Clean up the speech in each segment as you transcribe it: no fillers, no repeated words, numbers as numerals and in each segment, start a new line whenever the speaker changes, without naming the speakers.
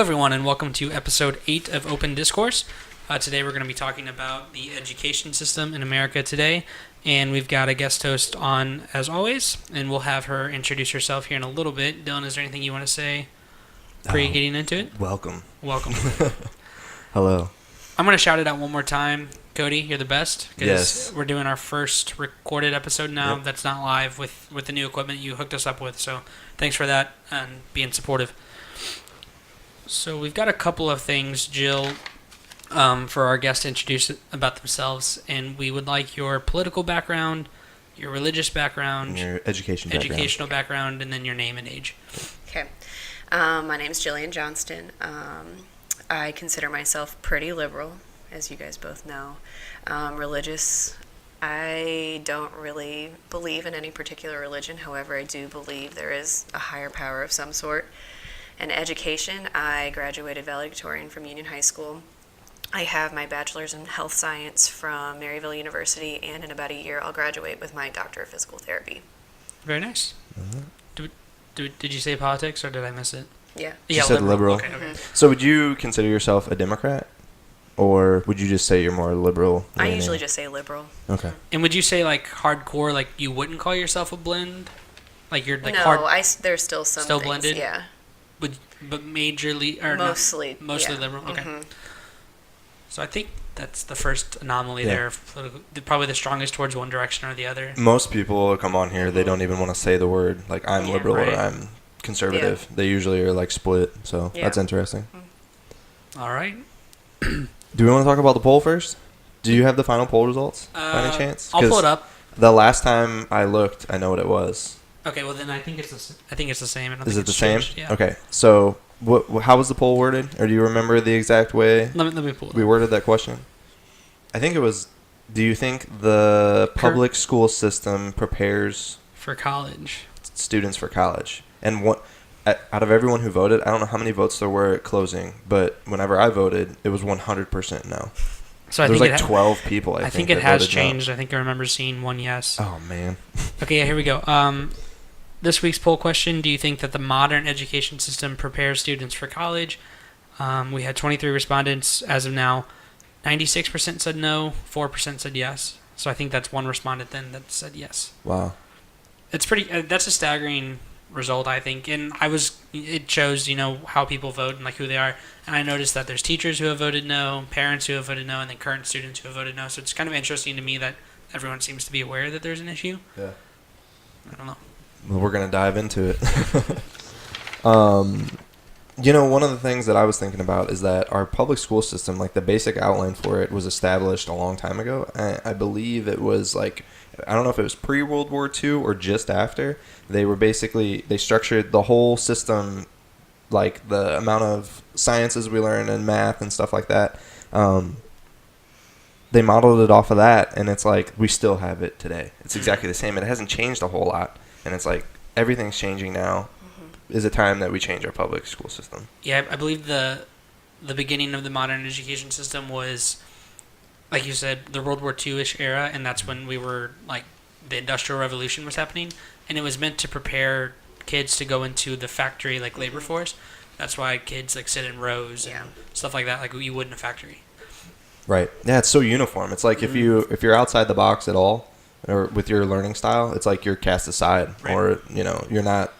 everyone, and welcome to episode 8 of Open Discourse. Today we're going to be talking about the education system in America today, and we've got a guest host on, as always, and we'll have her introduce herself here in a little bit. Dylan, is there anything you want to say getting into it?
Welcome.
Hello. I'm going to shout it out one more time. Cody, you're the best.
Yes.
We're doing our first recorded episode now.
Yep.
That's not live with the new equipment you hooked us up with, so thanks for that and being supportive. So we've got a couple of things, Jill, for our guests to introduce about themselves, and we would like your political background, your religious background,
and your
educational background, and then your name and age.
Okay. My name is Jill Johnston. I consider myself pretty liberal, as you guys both know. Religious, I don't really believe in any particular religion. However, I do believe there is a higher power of some sort. And education, I graduated valedictorian from Union High School. I have my bachelor's in health science from Maryville University, and in about a year I'll graduate with my doctor of physical therapy.
Very nice. Mm-hmm. Did you say politics, or did I miss it?
Yeah.
You said liberal.
Okay.
So would you consider yourself a Democrat? Or would you just say you're more liberal?
I usually just say liberal.
Okay.
And would you say, like, hardcore, like, you wouldn't call yourself a blend? Like, you're, like,
no, there's still some
still
things,
blended?
yeah.
But majorly, or
mostly
yeah. Liberal? Okay.
Mm-hmm.
So I think that's the first anomaly there. Probably the strongest towards one direction or the other.
Most people come on here, they don't even want to say the word, like, I'm liberal or I'm conservative. Yeah. They usually are, like, split, so that's interesting.
All right.
Do we want to talk about the poll first? Do you have the final poll results by any chance?
I'll pull it up.
The last time I looked, I know what it was.
Okay, well then I think it's the same.
Is it the same?
Yeah.
Okay, so how was the poll worded, or do you remember the exact way
let me pull it.
We worded that question? I think it was, do you think the public school system prepares
for college
students for college? And out of everyone who voted, I don't know how many votes there were at closing, but whenever I voted, it was 100% no.
So
there was like 12 people, I think
it has changed. No. I think I remember seeing one yes.
Oh, man.
Okay, yeah, here we go. This week's poll question, do you think that the modern education system prepares students for college? We had 23 respondents as of now. 96% said no, 4% said yes. So I think that's one respondent then that said yes.
Wow.
It's pretty. That's a staggering result, I think, and it shows, how people vote and like who they are. And I noticed that there's teachers who have voted no, parents who have voted no, and then current students who have voted no. So it's kind of interesting to me that everyone seems to be aware that there's an issue.
Yeah.
I don't know.
Well, we're going to dive into it. One of the things that I was thinking about is that our public school system, like the basic outline for it, was established a long time ago. I believe it was like, I don't know if it was pre-World War II or just after. They structured the whole system, like the amount of sciences we learn and math and stuff like that. They modeled it off of that, and it's like we still have it today. It's exactly the same. It hasn't changed a whole lot, and it's like everything's changing now. Is it time that we change our public school system?
Yeah, I believe the beginning of the modern education system was, like you said, the World War II-ish era, and that's when we were, like, the Industrial Revolution was happening, and it was meant to prepare kids to go into the factory, like, labor force. That's why kids, like, sit in rows and stuff like that, like you would in a factory. Right.
Yeah, it's so uniform. It's like if you're outside the box at all, or with your learning style, it's like you're cast aside, or you're not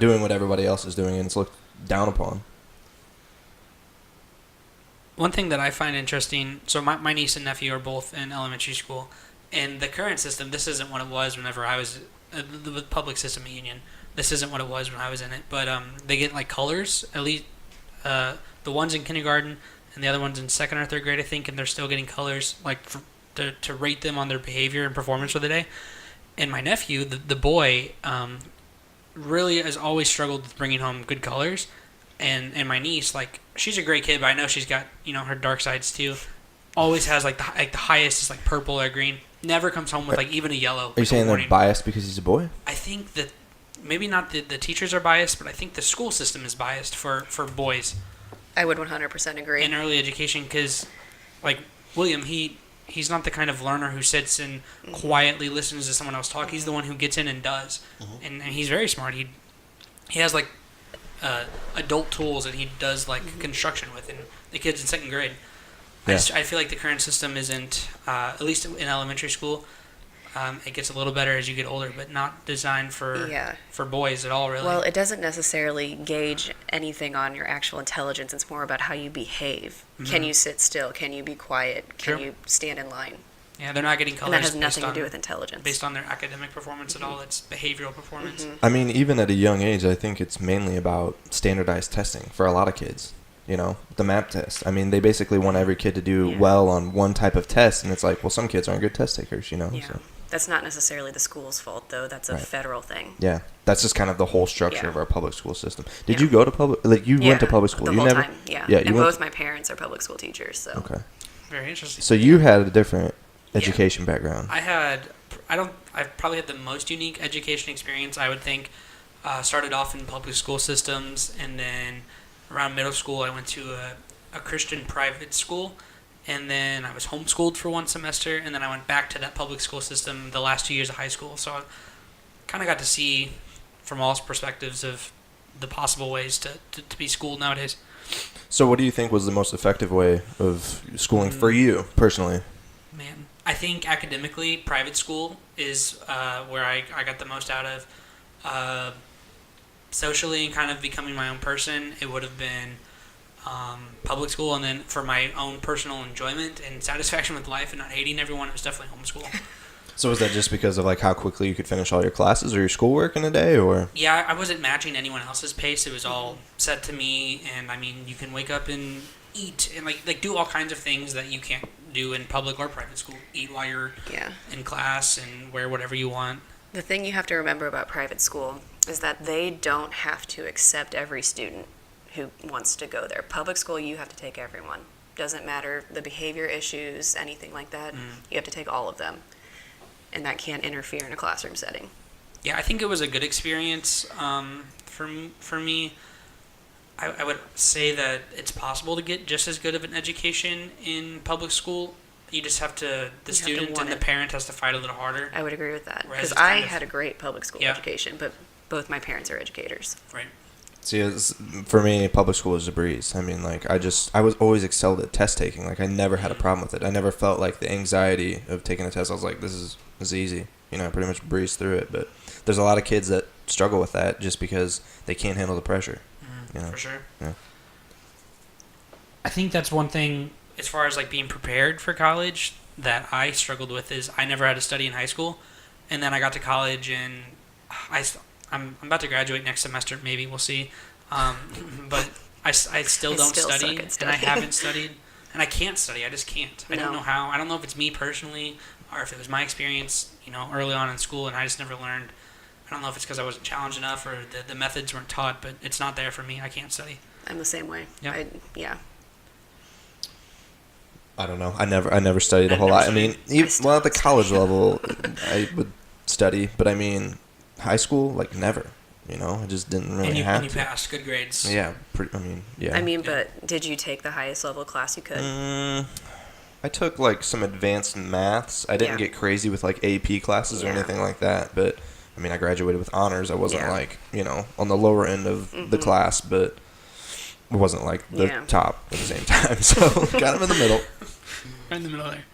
doing what everybody else is doing, and it's looked down upon.
One thing that I find interesting, so my niece and nephew are both in elementary school, and the current system, this isn't what it was whenever I was the public system at Union. This isn't what it was when I was in it, but they get like colors, at least the ones in kindergarten and the other ones in second or third grade, I think, and they're still getting colors like to rate them on their behavior and performance for the day. And my nephew, the boy, really has always struggled with bringing home good colors, and my niece, like, she's a great kid, but I know she's got her dark sides too. Always has like the highest is like purple or green. Never comes home with like even a yellow.
Are you saying they're biased because he's a boy?
I think that maybe not the teachers are biased, but I think the school system is biased for boys.
I would 100% agree.
In early education, because like William, he's not the kind of learner who sits and quietly listens to someone else talk. He's the one who gets in and does, and he's very smart. He has like adult tools that he does like construction with, and the kids in second grade.
Yeah.
I feel like the current system isn't, at least in elementary school, it gets a little better as you get older, but not designed for boys at all, really.
Well, it doesn't necessarily gauge anything on your actual intelligence. It's more about how you behave.
Mm-hmm.
Can you sit still? Can you be quiet? Can
Sure.
you stand in line?
Yeah, they're not getting colors.
And that has nothing to do with intelligence.
Based on their academic performance at all. It's behavioral performance.
Mm-hmm.
I mean, even at a young age, I think it's mainly about standardized testing for a lot of kids. You know, the MAP test. I mean, they basically want every kid to do well on one type of test, and it's like, well, some kids aren't good test takers, you know?
Yeah.
So.
That's not necessarily the school's fault, though. That's a federal thing.
Yeah, that's just kind of the whole structure
Yeah.
of our public school system. Did you go to public? Like, you went to public school?
The
You
whole
never?
time, yeah.
Yeah,
and
you went
both my parents are public school teachers, so.
Okay.
Very interesting.
So you had a different education background.
I probably had the most unique education experience, I would think. Started off in public school systems, and then around middle school I went to a Christian private school, and then I was homeschooled for one semester, and then I went back to that public school system the last 2 years of high school. So I kind of got to see from all perspectives of the possible ways to be schooled nowadays.
So what do you think was the most effective way of schooling for you personally?
Man, I think academically, private school is where I got the most out of. Socially and kind of becoming my own person, it would have been public school, and then for my own personal enjoyment and satisfaction with life and not hating everyone, it was definitely homeschool.
So was that just because of like how quickly you could finish all your classes or your schoolwork in a day, or?
Yeah, I wasn't matching anyone else's pace. It was all set to me, and I mean, you can wake up and eat and like do all kinds of things that you can't do in public or private school. Eat while you're in class and wear whatever you want.
The thing you have to remember about private school is that they don't have to accept every student who wants to go there. Public school, you have to take everyone. Doesn't matter the behavior issues, anything like that. You have to take all of them. And that can't interfere in a classroom setting.
Yeah, I think it was a good experience for me. I would say that it's possible to get just as good of an education in public school. You just have to, the student and the parent has to fight a little harder.
I would agree with that.
Whereas
Because I had a great public school education, but both my parents are educators.
Right.
See, for me, public school was a breeze. I mean, like, I was always excelled at test taking. Like, I never had a problem with it. I never felt like the anxiety of taking a test. I was like, this is easy. You know, I pretty much breezed through it. But there's a lot of kids that struggle with that just because they can't handle the pressure. You know?
For sure.
Yeah.
I think that's one thing as far as like being prepared for college that I struggled with is I never had to study in high school, and then I got to college and I'm about to graduate next semester. Maybe we'll see, but I still don't study, and I haven't studied, and I can't study. I just can't. I don't know how. I don't know if it's me personally or if it was my experience, you know, early on in school, and I just never learned. I don't know if it's because I wasn't challenged enough or the methods weren't taught, but it's not there for me. I can't study.
I'm the same way.
Yeah.
I don't know. I never studied a whole lot. I mean, at the college level, I would study, but I mean, high school, like never. You know, I just didn't really have
and you
to.
passed good grades.
Yeah,
but did you take the highest level class you could?
I took like some advanced maths. I didn't get crazy with like AP classes or anything like that, but I mean, I graduated with honors. I wasn't like, you know, on the lower end of the class, but it wasn't like the top at the same time. So kind of in the middle.
Right in the middle there.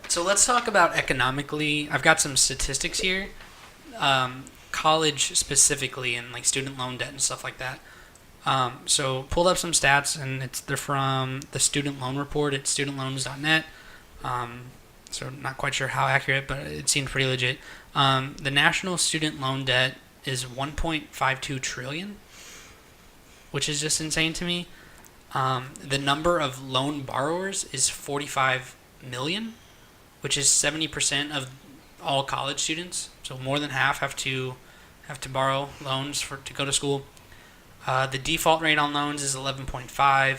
So let's talk about economically. I've got some statistics here. College specifically and like student loan debt and stuff like that. So pulled up some stats, and they're from the student loan report at studentloans.net. So not quite sure how accurate, but it seemed pretty legit. The national student loan debt is $1.52 trillion, which is just insane to me. The number of loan borrowers is 45 million, which is 70% of all college students. So more than half have to borrow loans to go to school. The default rate on loans is 11.5.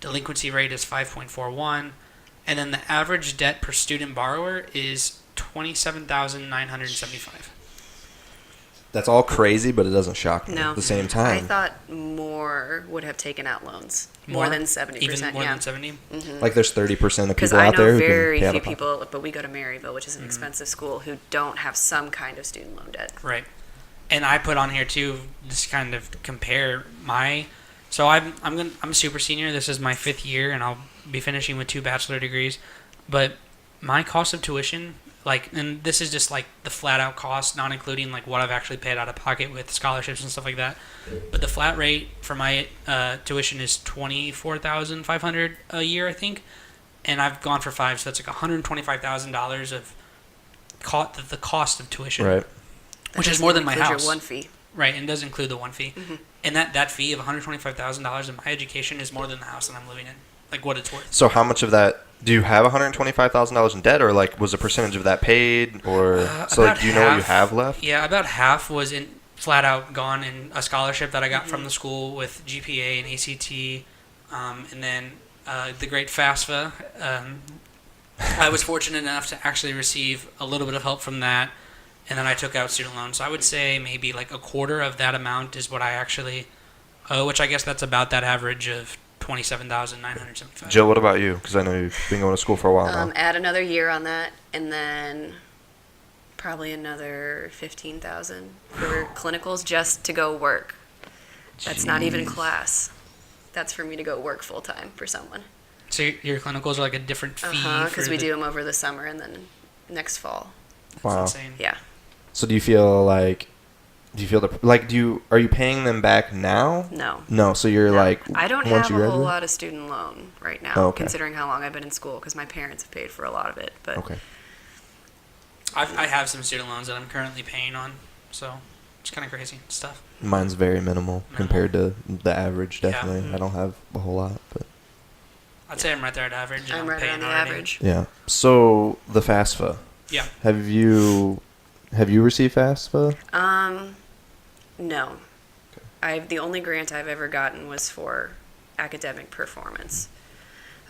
Delinquency rate is 5.41. And then the average debt per student borrower is $27,975.
That's all crazy, but it doesn't shock me at the same time.
I thought more would have taken out loans. More than 70%.
Even more than 70?
Mm-hmm.
Like there's 30% of people
I
out there who
know very
can pay
few
out of pocket.
people, but we go to Maryville, which is an expensive school, who don't have some kind of student loan debt.
Right. And I put on here too, just kind of compare my. So I'm a super senior. This is my 5th year, and I'll be finishing with 2 bachelor degrees. But my cost of tuition, like, and this is just like the flat out cost, not including like what I've actually paid out of pocket with scholarships and stuff like that. But the flat rate for my tuition is $24,500 a year, I think, and I've gone for 5, so that's like $125,000 of the cost of tuition,
Right.
which is more than my house.
Your one fee.
Right, and does include the one fee.
Mm-hmm.
And that fee of $125,000 in my education is more than the house that I'm living in, like what it's worth.
So how much of that do you have? $125,000 in debt, or like was a percentage of that paid, or so like, do you know what you have left?
Yeah, about half was in flat out gone in a scholarship that I got from the school with GPA and ACT, and then the great FAFSA. I was fortunate enough to actually receive a little bit of help from that, and then I took out student loans. So I would say maybe like a quarter of that amount is what I actually owe, which I guess that's about that average of $27,975.
Jill, what about you? Because I know you've been going to school for a while now.
Add another year on that, and then probably another $15,000 for clinicals just to go work. That's not even class. That's for me to go work full time for someone.
So your clinicals are like a different fee?
Because we do them over the summer and then next fall.
Wow.
That's insane.
Yeah.
So are you paying them back now?
No.
No. So you're
No.
like,
I don't
once
have
you
a whole
graduate?
lot of student loan right now,
Oh, okay.
considering how long I've been in school, because my parents have paid for a lot of it. But
Okay.
I have some student loans that I'm currently paying on, so it's kind of crazy stuff.
Mine's very minimal compared to the average.
Yeah.
Definitely, I don't have a whole lot, but
I'd say I'm right there at average. And
I'm right
paying
on the
already.
average.
yeah. So the FAFSA.
Yeah.
Have you received FAFSA?
No. The only grant I've ever gotten was for academic performance.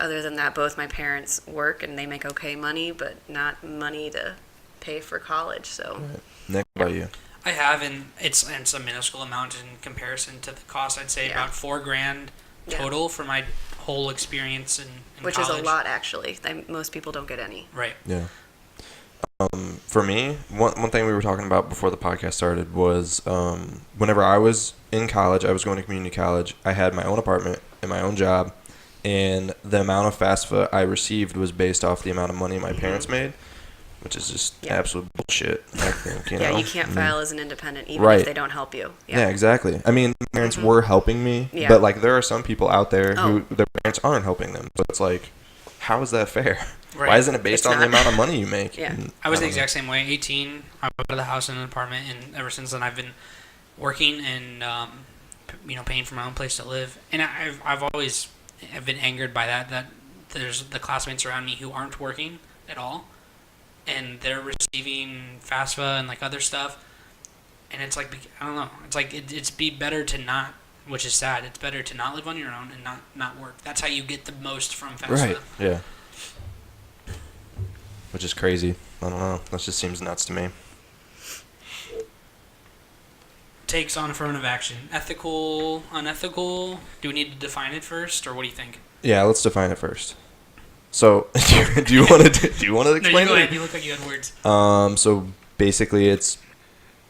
Other than that, both my parents work and they make okay money, but not money to pay for college. So
Right. Nick, what about you?
I have, and it's a minuscule amount in comparison to the cost. I'd say
Yeah.
about $4,000
Yeah.
total for my whole experience in
which
college.
is a lot, actually. Most people don't get any.
Right.
Yeah. For me, one thing we were talking about before the podcast started was whenever I was in college, I was going to community college. I had my own apartment and my own job, and the amount of FAFSA I received was based off the amount of money my parents made, which is just absolute bullshit, I think.
Yeah,
know?
you can't file as an independent even
Right.
if they don't help you.
Yeah, exactly. I mean, my parents were helping me,
Yeah.
but like there are some people out there who
Oh.
their parents aren't helping them. So it's like, how is that fair?
Right.
Why isn't it based
It's
on the
not.
amount of money you make?
Yeah.
And
I was the
don't know.
exact same way. 18, I was out of the house in an apartment, and ever since then I've been working and paying for my own place to live. And I've always have been angered by that there's the classmates around me who aren't working at all, and they're receiving FAFSA and like other stuff. And it's like, I don't know. It's like it's be better to not, which is sad. It's better to not live on your own and not work. That's how you get the most from FAFSA.
Right. Yeah. Which is crazy. I don't know. That just seems nuts to me.
Takes on affirmative action. Ethical, unethical. Do we need to define it first, or what do you think?
Yeah, let's define it first. So, do you want to
No,
explain
you go
it?
ahead. You look like you had words.
So basically, it's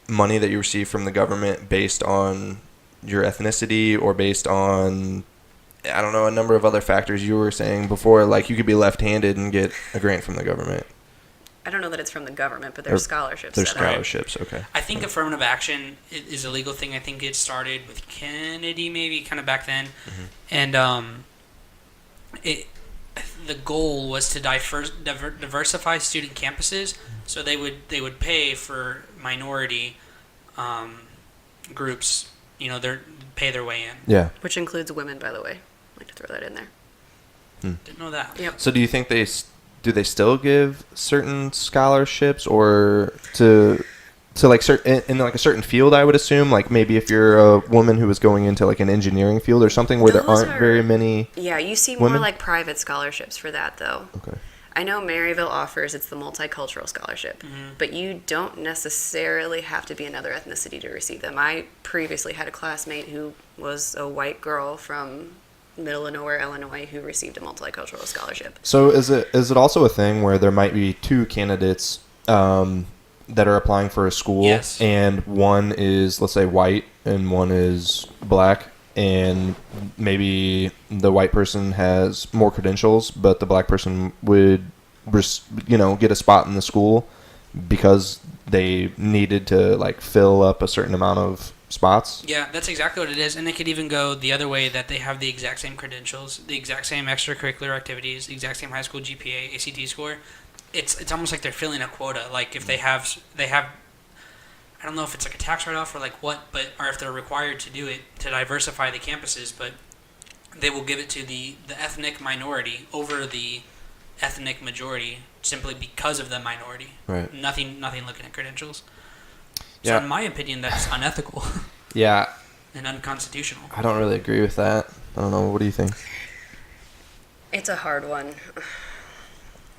money that you receive from the government based on your ethnicity or based on, I don't know, a number of other factors. You were saying before, like you could be left-handed and get a grant from the government.
I don't know that it's from the government, but there's scholarships.
There's
that are.
scholarships, okay.
I think affirmative action is a legal thing. I think it started with Kennedy, maybe kind of back then, and the goal was to diversify student campuses, so they would pay for minority groups. Pay their way in.
Yeah.
Which includes women, by the way. I'd like to throw that in there.
Didn't know that.
Yep.
So do you think do they still give certain scholarships or to like certain in like a certain field? I would assume, like maybe if you're a woman who is going into like an engineering field or something where there
Those
aren't
are-
very many.
Yeah, you see more
Women?
like private scholarships for that, though.
Okay.
I know Maryville offers, it's the multicultural scholarship, but you don't necessarily have to be another ethnicity to receive them. I previously had a classmate who was a white girl from middle of nowhere, Illinois, who received a multicultural scholarship.
So is it also a thing where there might be two candidates that are applying for a school,
Yes.
and one is, let's say, white and one is black, and maybe the white person has more credentials, but the black person would, get a spot in the school because they needed to like fill up a certain amount of spots.
Yeah, that's exactly what it is. And it could even go the other way, that they have the exact same credentials, the exact same extracurricular activities, the exact same high school GPA, ACT score. It's almost like they're filling a quota. Like if they have I don't know if it's like a tax write-off or like what, or if they're required to do it to diversify the campuses, but they will give it to the ethnic minority over the ethnic majority simply because of the minority.
Right.
Nothing looking at credentials.
Yeah.
So in my opinion, that's unethical.
Yeah.
And unconstitutional.
I don't really agree with that. I don't know. What do you think?
It's a hard one.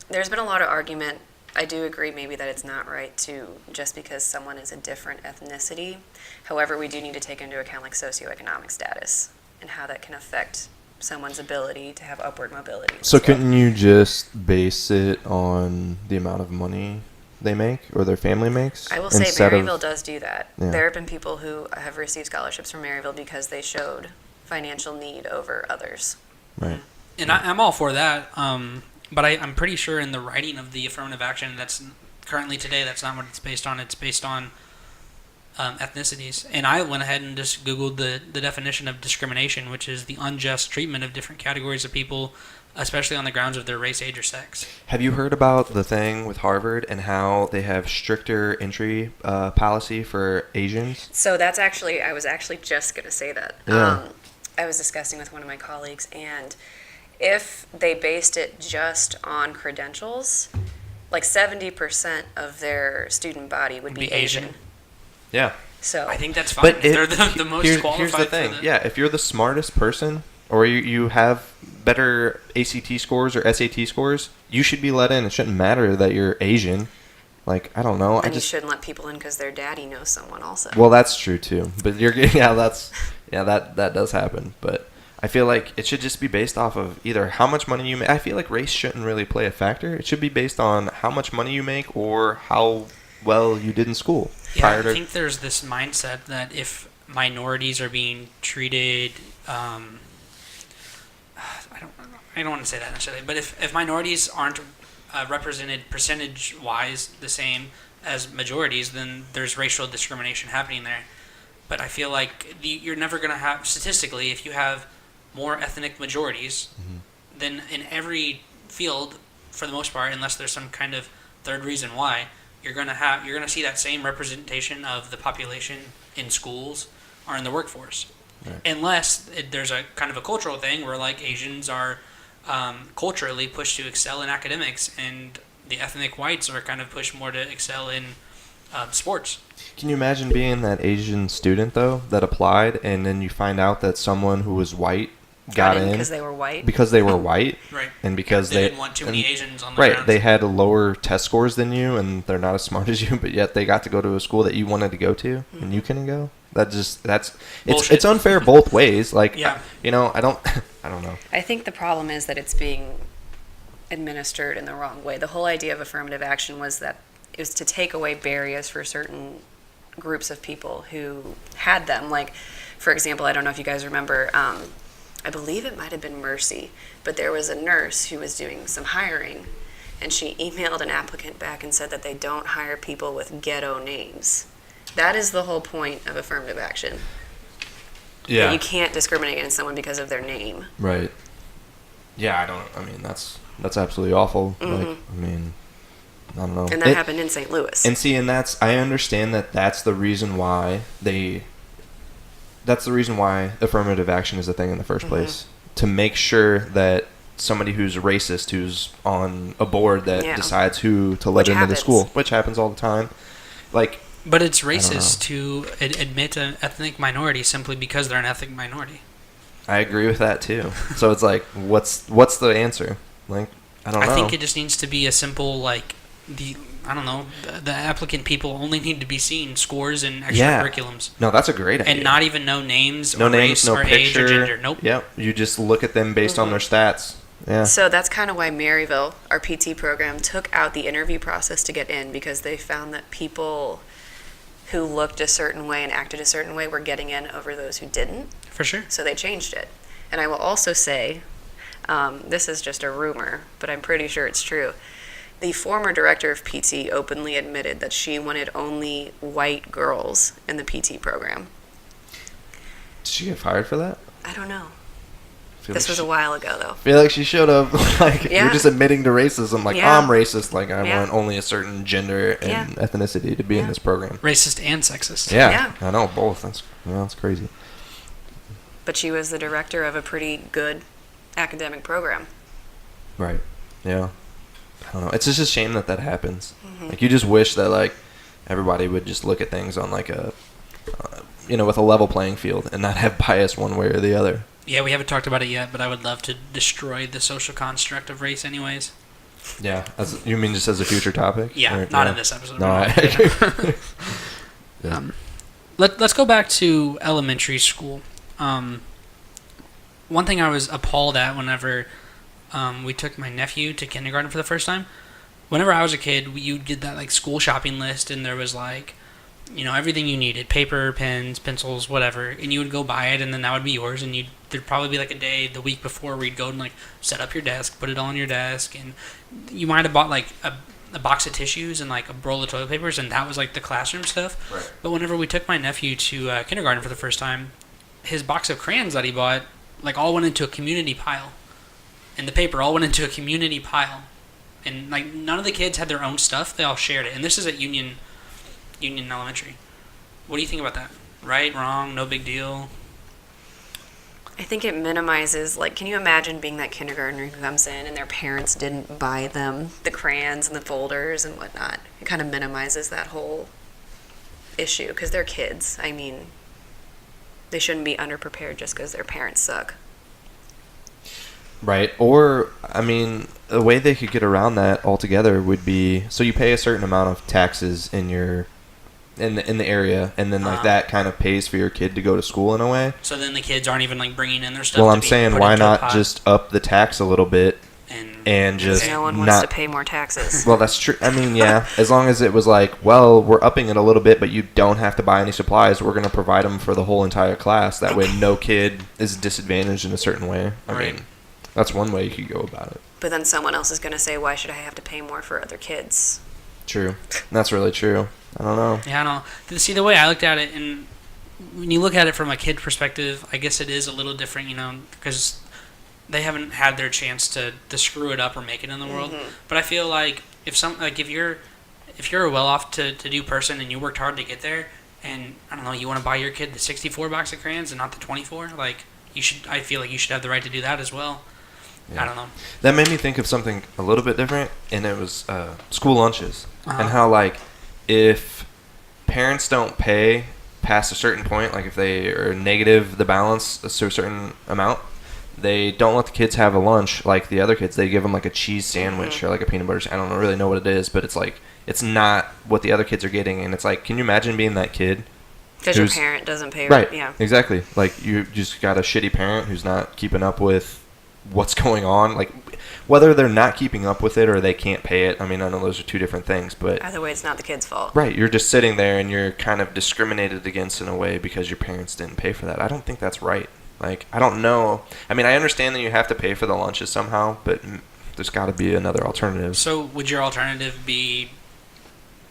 There's been a lot of argument. I do agree maybe that it's not right to, just because someone is a different ethnicity. However, we do need to take into account like socioeconomic status and how that can affect someone's ability to have upward mobility.
So couldn't you just base it on the amount of money they make or their family makes?
I will say
instead
Maryville
of,
does do that.
Yeah.
There have been people who have received scholarships from Maryville because they showed financial need over others.
Right.
And I'm all for that. But I'm pretty sure in the writing of the affirmative action that's currently today, that's not what it's based on. It's based on ethnicities. And I went ahead and just Googled the definition of discrimination, which is the unjust treatment of different categories of people, especially on the grounds of their race, age, or sex.
Have you heard about the thing with Harvard and how they have stricter entry policy for Asians?
So that's actually, I was actually just going to say that.
Yeah.
I was discussing with one of my colleagues, and if they based it just on credentials, like 70% of their student body would be Asian.
Yeah.
So
I think that's fine.
But
They're the most qualified.
here's the thing. Yeah, if you're the smartest person or you have better ACT scores or SAT scores, you should be let in. It shouldn't matter that you're Asian. Like, I don't know.
And you shouldn't let people in because their daddy knows someone also.
Well, that's true too. But that does happen. But I feel like it should just be based off of either how much money you make. I feel like race shouldn't really play a factor. It should be based on how much money you make or how well you did in school.
Yeah, I think there's this mindset that if minorities are being treated, I don't want to say that necessarily, but if minorities aren't represented percentage-wise the same as majorities, then there's racial discrimination happening there. But I feel like you're never going to have, statistically, if you have more ethnic majorities, then in every field, for the most part, unless there's some kind of third reason why, you're gonna see that same representation of the population in schools or in the workforce,
right.
Unless there's a kind of a cultural thing where like Asians are culturally pushed to excel in academics, and the ethnic whites are kind of pushed more to excel in sports.
Can you imagine being that Asian student though that applied, and then you find out that someone who was white got in
because they were white.
Because they were white,
Right.
And because
they didn't want too many Asians on the
right.
grounds.
They had lower test scores than you, and they're not as smart as you, but yet they got to go to a school that you wanted to go to, and you couldn't go. It's unfair both ways. Like,
Yeah.
I don't know.
I think the problem is that it's being administered in the wrong way. The whole idea of affirmative action was that it was to take away barriers for certain groups of people who had them. Like, for example, I don't know if you guys remember, I believe it might have been Mercy, but there was a nurse who was doing some hiring, and she emailed an applicant back and said that they don't hire people with ghetto names. That is the whole point of affirmative action.
Yeah.
That you can't discriminate against someone because of their name.
Right. Yeah, that's absolutely awful.
Mm-hmm.
Like, I don't know.
And that happened in St. Louis.
And see, I understand that's the reason why affirmative action is a thing in the first place. To make sure that somebody who's racist, who's on a board that decides who to let into the school, which happens all the time, like.
But it's racist to admit an ethnic minority simply because they're an ethnic minority.
I agree with that too. So it's like, what's the answer? Like, I don't know.
I think it just needs to be a simple, like, the applicant people only need to be seen scores and extracurriculums.
No, that's a great idea.
And not even no names
no
or
names,
race
no
or
picture,
age or gender. Nope.
Yep. You just look at them based on their stats. Yeah.
So that's kind of why Maryville, our PT program, took out the interview process to get in, because they found that people who looked a certain way and acted a certain way were getting in over those who didn't.
For sure.
So they changed it. And I will also say, this is just a rumor, but I'm pretty sure it's true. The former director of PT openly admitted that she wanted only white girls in the PT program.
Did she get fired for that?
I don't know.
Feel
This
like
was a while ago, though.
I feel like she should have. Like,
Yeah.
you're just admitting to racism. Like,
Yeah.
I'm racist. Like, I
Yeah.
want only a certain gender and
Yeah.
ethnicity to be in
Yeah.
this program.
Racist and sexist.
Yeah, I know, both. That's crazy.
But she was the director of a pretty good academic program.
Right. Yeah. I don't know. It's just a shame that happens. Like, you just wish that, like, everybody would just look at things on, like, a, with a level playing field and not have bias one way or the other.
Yeah, we haven't talked about it yet, but I would love to destroy the social construct of race anyways.
Yeah. You mean just as a future topic?
Yeah,
Or-
not in this episode.
No, I Yeah.
Let's go back to elementary school. One thing I was appalled at whenever we took my nephew to kindergarten for the first time. Whenever I was a kid, you'd get that like school shopping list, and there was like, everything you needed: paper, pens, pencils, whatever, and you would go buy it, and then that would be yours. And there'd probably be like a day the week before where you'd go and like set up your desk, put it all on your desk, and you might have bought like a box of tissues and like a roll of toilet papers, and that was like the classroom stuff.
Right.
But whenever we took my nephew to kindergarten for the first time, his box of crayons that he bought like all went into a community pile, and the paper all went into a community pile, and like none of the kids had their own stuff; they all shared it. And this is at Union Elementary. What do you think about that? Right, wrong, no big deal?
I think it minimizes, like, can you imagine being that kindergartner who comes in and their parents didn't buy them the crayons and the folders and whatnot? It kind of minimizes that whole issue, because they're kids. I mean, they shouldn't be underprepared just because their parents suck.
Right. Or, I mean, the way they could get around that altogether would be, so you pay a certain amount of taxes in the area, and then like that kind of pays for your kid to go to school in a way.
So then the kids aren't even like bringing in their stuff.
Well,
to
I'm
be
saying,
put
why
into a
not
pot,
just up the tax a little bit and just
No one
not
wants to pay more taxes.
Well, that's true. I mean, yeah, as long as it was like, well, we're upping it a little bit, but you don't have to buy any supplies. We're going to provide them for the whole entire class. That way no kid is disadvantaged in a certain way. I
Right.
mean, that's one way you could go about it.
But then someone else is going to say, why should I have to pay more for other kids?
True. That's really true. I don't know.
Yeah, I don't know. See, the way I looked at it, and when you look at it from a kid perspective, I guess it is a little different, because they haven't had their chance to screw it up or make it in the world. But I feel like if you're a well-off to do person and you worked hard to get there, and I don't know, you want to buy your kid the 64 box of crayons and not the 24, like you should. I feel like you should have the right to do that as well.
Yeah.
I don't know.
That made me think of something a little bit different, and it was school lunches.
Uh-huh.
And how, like, if parents don't pay past a certain point, like if they are negative the balance to a certain amount, they don't let the kids have a lunch like the other kids. They give them like a cheese sandwich or like a peanut butter. I don't really know what it is, but it's like, it's not what the other kids are getting. And it's like, can you imagine being that kid?
Because your
Who's-
parent doesn't pay.
Right.
Yeah.
Exactly. Like, you just got a shitty parent who's not keeping up with what's going on. Like, whether they're not keeping up with it or they can't pay it. I mean, I know those are two different things, but
Either way, it's not the kid's fault.
right, you're just sitting there and you're kind of discriminated against in a way because your parents didn't pay for that. I don't think that's right. Like, I don't know. I mean, I understand that you have to pay for the lunches somehow, but there's got to be another alternative.
So would your alternative be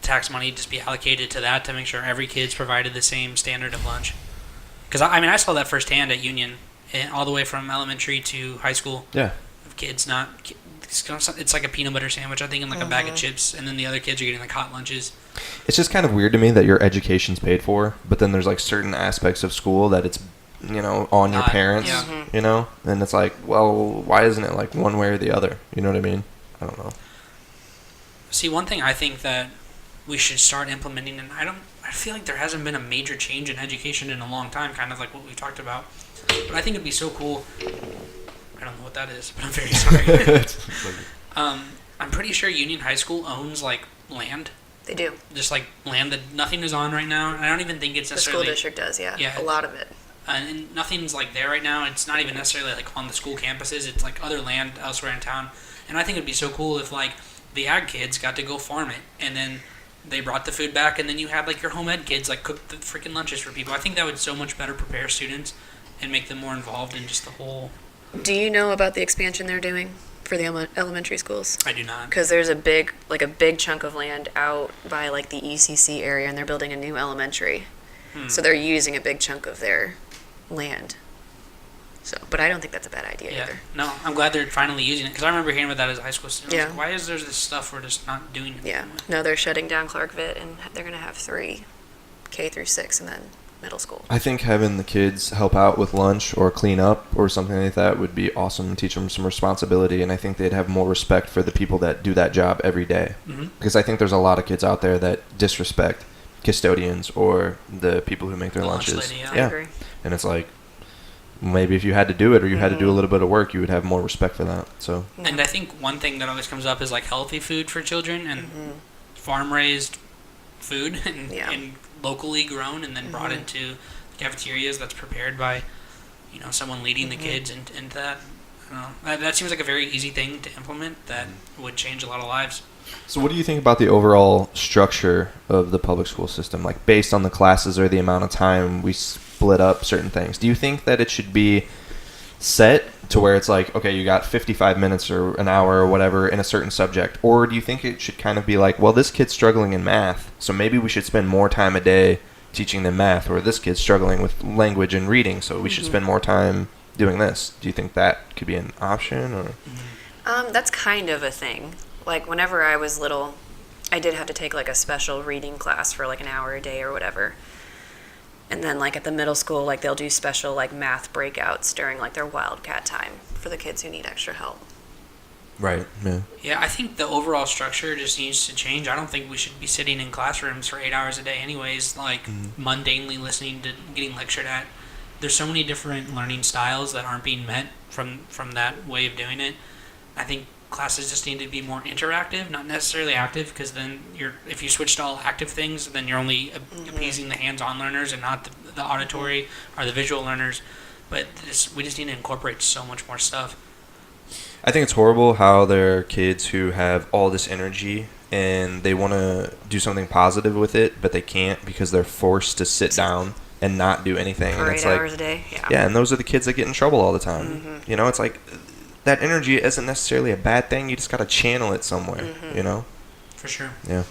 tax money just be allocated to that to make sure every kid's provided the same standard of lunch? Because I saw that firsthand at Union, all the way from elementary to high school.
Yeah.
Of kids it's like a peanut butter sandwich, I think, and like a bag of chips, and then the other kids are getting like hot lunches.
It's just kind of weird to me that your education's paid for, but then there's like certain aspects of school that it's, on your parents,
yeah.
And it's like, well, why isn't it like one way or the other? You know what I mean? I don't know.
See, one thing I think that we should start implementing, and I feel like there hasn't been a major change in education in a long time, kind of like what we talked about. But I think it'd be so cool. I don't know what that is, but I'm very sorry. I'm pretty sure Union High School owns like land,
They do.
just like land that nothing is on right now. And I don't even think it's
The
necessarily.
school district does, yeah.
Yeah.
A lot of it.
and nothing's like there right now. It's not even necessarily like on the school campuses. It's like other land elsewhere in town. And I think it'd be so cool if like the ag kids got to go farm it, and then they brought the food back, and then you had like your home ed kids like cook the freaking lunches for people. I think that would so much better prepare students and make them more involved in just the whole.
Do you know about the expansion they're doing for the elementary schools?
I do not.
Because there's a big chunk of land out by like the ECC area, and they're building a new elementary. So they're using a big chunk of their land. So, but I don't think that's a bad idea
Yeah.
either.
No, I'm glad they're finally using it, because I remember hearing about that as a high school student. I was
Yeah.
like, why is there this stuff we're just not doing it?
Yeah. No, they're shutting down Clarkville, and they're going to have 3 K through 6 and then middle school.
I think having the kids help out with lunch or clean up or something like that would be awesome and teach them some responsibility. And I think they'd have more respect for the people that do that job every day.
Mm-hmm.
Because I think there's a lot of kids out there that disrespect custodians or the people who make their
The lunch
lunches.
lady,
I agree.
And it's like, maybe if you had to do it or you had to do a little bit of work, you would have more respect for that. So
And I think one thing that always comes up is like healthy food for children and farm-raised food and locally grown and then brought into cafeterias that's prepared by, someone leading the kids into that. I don't know. That seems like a very easy thing to implement that would change a lot of lives.
So what do you think about the overall structure of the public school system, like based on the classes or the amount of time we split up certain things? Do you think that it should be set to where it's like, okay, you got 55 minutes or an hour or whatever in a certain subject? Or do you think it should kind of be like, well, this kid's struggling in math, so maybe we should spend more time a day teaching them math, or this kid's struggling with language and reading, so we should spend more time doing this? Do you think that could be an option? Or
That's kind of a thing. Like, whenever I was little, I did have to take, like, a special reading class for, like, an hour a day or whatever. And then, like, at the middle school, like, they'll do special, like, math breakouts during, like, their wildcat time for the kids who need extra help.
Right, yeah.
Yeah, I think the overall structure just needs to change. I don't think we should be sitting in classrooms for 8 hours a day anyways, like, mundanely listening to getting lectured at. There's so many different learning styles that aren't being met from that way of doing it. I think classes just need to be more interactive, not necessarily active, because then if you switch to all active things, then you're only appeasing the hands-on learners and not the auditory or the visual learners. But we just need to incorporate so much more stuff.
I think it's horrible how there are kids who have all this energy and they want to do something positive with it, but they can't because they're forced to sit down and not do anything.
For
and it's
8
like,
hours a day? Yeah.
Yeah, and those are the kids that get in trouble all the time. It's like that energy isn't necessarily a bad thing. You just got to channel it somewhere,
For sure.
Yeah.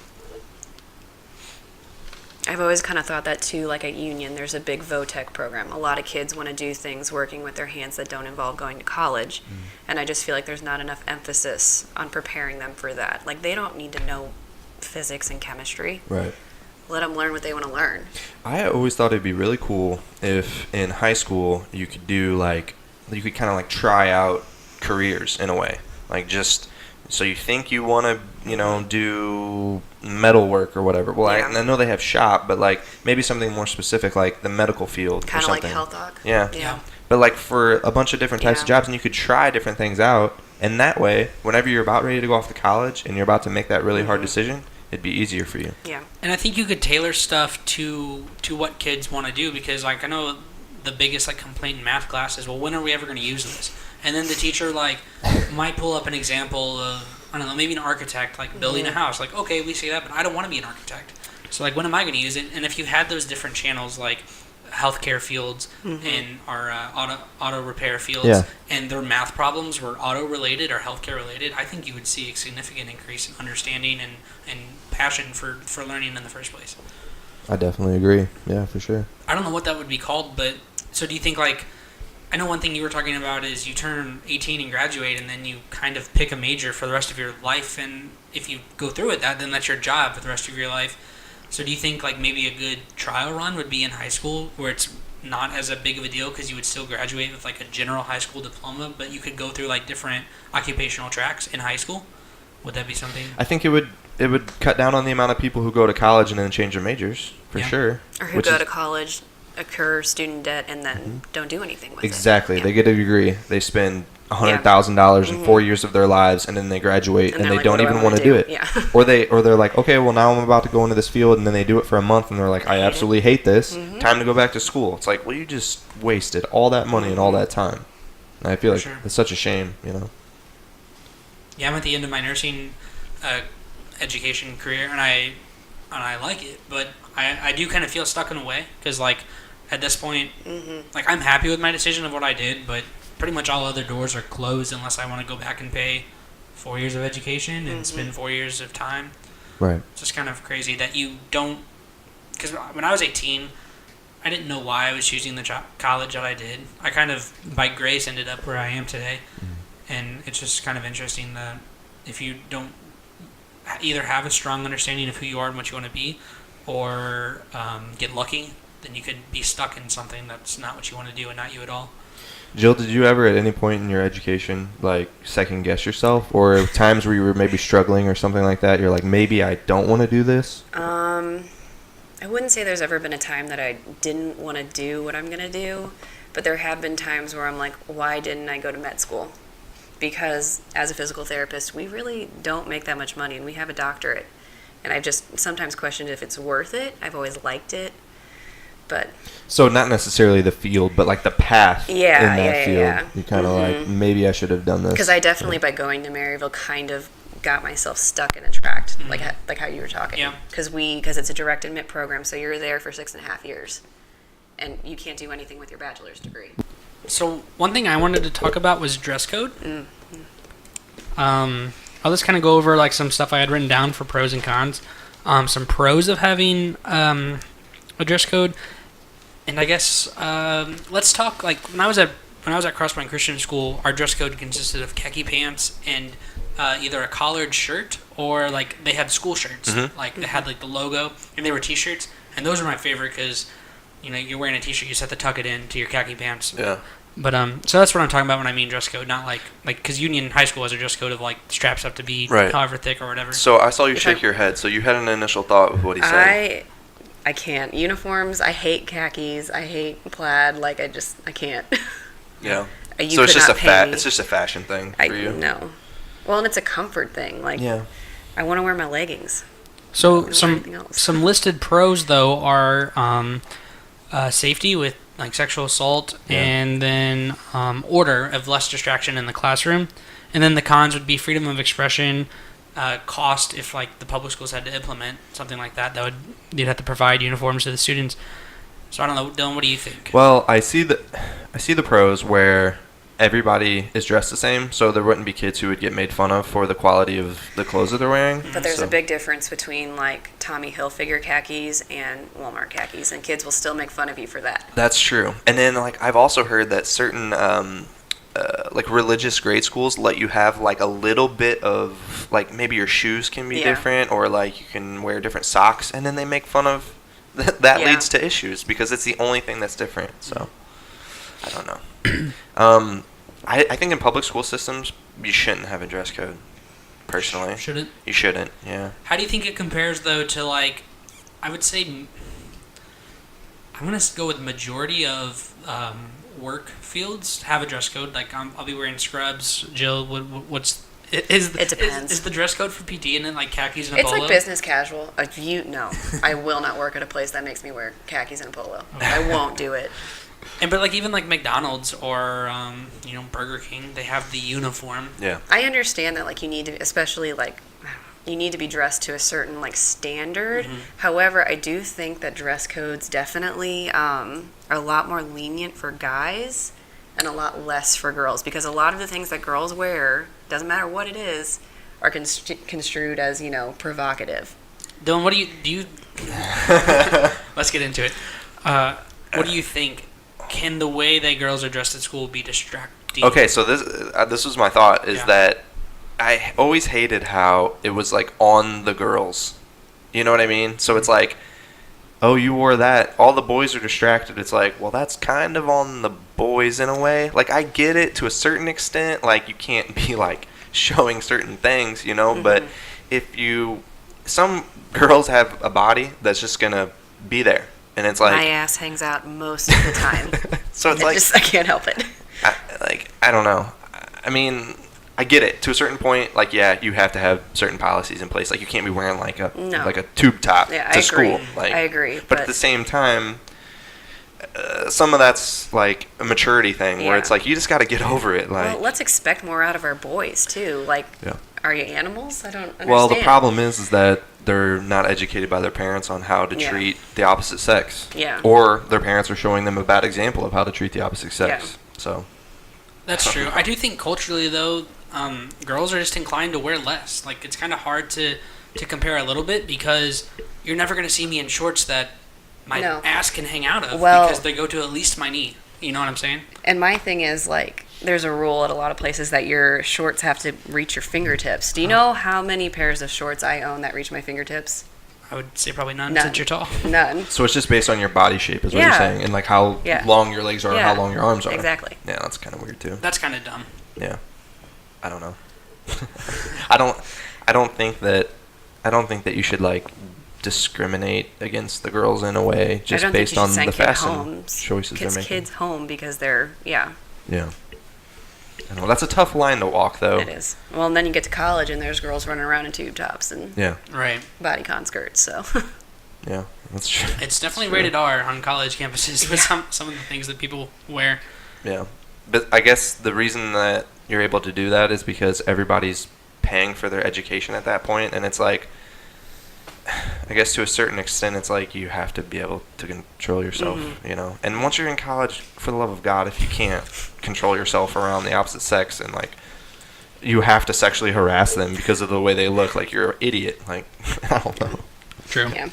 I've always kind of thought that, too, like at Union, there's a big VOTEC program. A lot of kids want to do things working with their hands that don't involve going to college. And I just feel like there's not enough emphasis on preparing them for that. Like, they don't need to know physics and chemistry.
Right.
Let them learn what they want to learn.
I always thought it'd be really cool if in high school you could do you could kind of try out careers in a way. Like just, so you think you want to, do metal work or whatever. Well,
Yeah.
I know they have shop, but maybe something more specific like the medical field
Kind
or
of like
something.
Health Doc.
Yeah. But for a bunch of different types of jobs, and you could try different things out. And that way, whenever you're about ready to go off to college and you're about to make that really hard decision, it'd be easier for you.
Yeah.
And I think you could tailor stuff to what kids want to do, because I know the biggest complaint in math class is, well, when are we ever going to use this? And then the teacher might pull up an example of, I don't know, maybe an architect building a house. Okay, we see that, but I don't want to be an architect. So when am I going to use it? And if you had those different channels healthcare fields and our auto repair fields, and their math problems were auto related or healthcare related, I think you would see a significant increase in understanding and passion for learning in the first place.
I definitely agree. Yeah, for sure.
I don't know what that would be called, but so do you think I know one thing you were talking about is you turn 18 and graduate, and then you kind of pick a major for the rest of your life, and if you go through with that, then that's your job for the rest of your life. So do you think maybe a good trial run would be in high school, where it's not as a big of a deal because you would still graduate with a general high school diploma, but you could go through different occupational tracks in high school? Would that be something?
I think it would cut down on the amount of people who go to college and then change their majors, for sure.
Or who go to college, incur student debt, and then don't do anything with it.
Exactly.
Yeah.
They get a degree. They spend $100,000 in 4 years of their lives, and then they graduate and
they're
they
like,
don't
"What do I
even
wanna
want to do
do?"
it.
Yeah.
Or they're like, okay, well now I'm about to go into this field, and then they do it for a month and they're like, I
Hate it.
absolutely hate this. Time to go back to school. It's like, well, you just wasted all that money and all that time. And I feel
For
like
sure.
it's such a shame,
Yeah, I'm at the end of my nursing education career, and I like it, but I do kind of feel stuck in a way because like at this point, like I'm happy with my decision of what I did, but pretty much all other doors are closed unless I want to go back and pay 4 years of education and spend 4 years of time.
Right.
It's just kind of crazy that you don't. Because when I was 18, I didn't know why I was choosing the college that I did. I kind of, by grace, ended up where I am today. And it's just kind of interesting that if you don't either have a strong understanding of who you are and what you want to be, or get lucky, then you could be stuck in something that's not what you want to do and not you at all.
Jill, did you ever at any point in your education like second guess yourself, or times where you were maybe struggling or something like that? You're like, maybe I don't want to do this.
I wouldn't say there's ever been a time that I didn't want to do what I'm going to do, but there have been times where I'm like, why didn't I go to med school? Because as a physical therapist, we really don't make that much money, and we have a doctorate. And I've just sometimes questioned if it's worth it. I've always liked it, but
So not necessarily the field, but like the path in that field.
Yeah.
You kind of like, maybe I should have done this.
because I definitely, by going to Maryville, kind of got myself stuck in a tract, like how you were talking.
Yeah.
Because it's a direct admit program, so you're there for 6.5 years, and you can't do anything with your bachelor's degree.
So one thing I wanted to talk about was dress code. I'll just kind of go over like some stuff I had written down for pros and cons. Some pros of having a dress code, and I guess let's talk like when I was at Crosspoint Christian School, our dress code consisted of khaki pants and either a collared shirt or like they had school shirts, like they had like the logo, and they were t-shirts, and those were my favorite because you're wearing a t-shirt, you just have to tuck it in to your khaki pants.
Yeah.
But so that's what I'm talking about when I mean dress code, not like because Union High School has a dress code of like straps have to be
Right.
however thick or whatever.
So I saw you
You're
shake
talking-
your head. So you had an initial thought with what he said.
I can't. Uniforms, I hate khakis, I hate plaid, like I can't.
Yeah.
You
So it's
could
just
not pay me.
it's just a fashion thing for you.
No. Well, and it's a comfort thing. Like,
Yeah.
I want to wear my leggings.
So
don't want anything else.
some listed pros though are safety with like sexual assault, and then order of less distraction in the classroom, and then the cons would be freedom of expression, cost if like the public schools had to implement something like that you'd have to provide uniforms to the students. So I don't know, Dylan, what do you think?
Well, I see the pros where everybody is dressed the same, so there wouldn't be kids who would get made fun of for the quality of the clothes that they're wearing.
But there's
So-
a big difference between like Tommy Hilfiger khakis and Walmart khakis, and kids will still make fun of you for that.
That's true. And then like I've also heard that certain like religious grade schools let you have like a little bit of like maybe your shoes can be
Yeah.
different, or like you can wear different socks, and then they make fun of that
Yeah.
leads to issues because it's the only thing that's different. So I don't know. I think in public school systems you shouldn't have a dress code. Personally,
Shouldn't?
you shouldn't. Yeah.
How do you think it compares though to like, I would say, I'm gonna go with majority of work fields have a dress code. Like I'll be wearing scrubs. Jill, what's is
It depends.
Is the dress code for PT and then like khakis and a
It's
polo?
like business casual. No, I will not work at a place that makes me wear khakis and a polo. I won't do it.
And but like even like McDonald's or Burger King, they have the uniform.
Yeah.
I understand that like you need to, especially like you need to be dressed to a certain like standard. However, I do think that dress codes definitely are a lot more lenient for guys and a lot less for girls, because a lot of the things that girls wear, doesn't matter what it is, are construed as provocative.
Dylan, what do you? Let's get into it. What do you think? Can the way that girls are dressed at school be distracting?
Okay, so this was my thought, is
Yeah.
that I always hated how it was like on the girls. You know what I mean? So it's like, oh, you wore that. All the boys are distracted. It's like, well, that's kind of on the boys in a way. Like, I get it to a certain extent. Like, you can't be like showing certain things, But some girls have a body that's just gonna be there, and it's like
My ass hangs out most of the time.
so it's like
I can't help it.
I don't know. I mean, I get it to a certain point. Like, yeah, you have to have certain policies in place. Like, you can't be wearing like a tube top to school. Like,
I agree.
But at the same time, some of that's like a maturity thing where it's like you just got to get over it. Like,
well, let's expect more out of our boys too. Like, are you animals? I don't understand.
Well, the problem is that they're not educated by their parents on how to treat the opposite sex.
Yeah.
Or their parents are showing them a bad example of how to treat the opposite sex.
Yeah.
So.
That's true. I do think culturally, though, girls are just inclined to wear less. Like, it's kind of hard to compare a little bit because you're never going to see me in shorts that my ass can hang out of because they go to at least my knee. You know what I'm saying?
And my thing is, like, there's a rule at a lot of places that your shorts have to reach your fingertips. Do you know how many pairs of shorts I own that reach my fingertips?
I would say probably none since you're tall.
None.
So it's just based on your body shape is what you're saying, and like how long your legs are and how long your arms are.
Exactly.
Yeah, that's kind of weird too.
That's kind of dumb.
Yeah. I don't know. I don't think that you should like discriminate against the girls in a way just based on the fashion choices they're making.
Kids home because they're
Yeah. I know that's a tough line to walk though.
It is. Well, and then you get to college and there's girls running around in tube tops and bodycon skirts. So.
Yeah, that's true.
It's definitely rated R on college campuses with some of the things that people wear.
Yeah, but I guess the reason that you're able to do that is because everybody's paying for their education at that point, and it's like, I guess to a certain extent, it's like you have to be able to control yourself, you know. And once you're in college, for the love of God, if you can't control yourself around the opposite sex and like you have to sexually harass them because of the way they look, like you're an idiot. Like, I don't know.
True.
Yeah.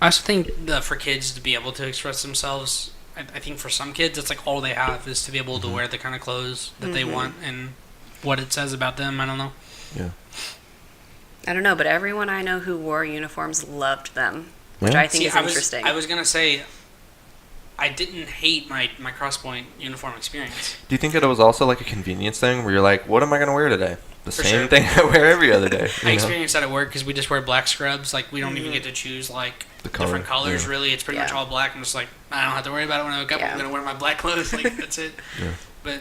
I also think that for kids to be able to express themselves, I think for some kids, it's like all they have is to be able to wear the kind of clothes that they want and what it says about them. I don't know.
Yeah.
I don't know, but everyone I know who wore uniforms loved them, which I think is interesting.
I was going to say, I didn't hate my Crosspoint uniform experience.
Do you think that it was also like a convenience thing where you're like, what am I going to wear today? The same thing I wear every other day.
I experienced that at work because we just wear black scrubs. Like, we don't even get to choose, like, different colors, really. It's pretty much all black. I'm just like, I don't have to worry about it when I wake up. I'm going to wear my black clothes. Like, that's it.
Yeah.
But,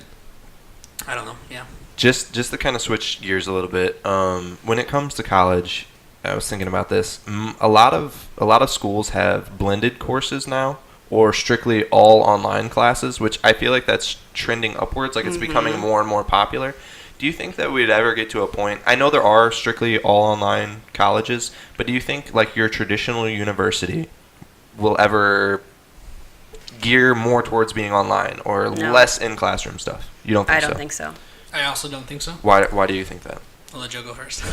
I don't know. Yeah.
Just to kind of switch gears a little bit, when it comes to college, I was thinking about this. A lot of schools have blended courses now, or strictly all online classes, which I feel like that's trending upwards. Like it's becoming more and more popular. Do you think that we'd ever get to a point? I know there are strictly all online colleges, but do you think like your traditional university will ever gear more towards being online or less in classroom stuff? You don't think so?
I don't think so.
I also don't think so.
Why do you think that?
I'll let Joe go first.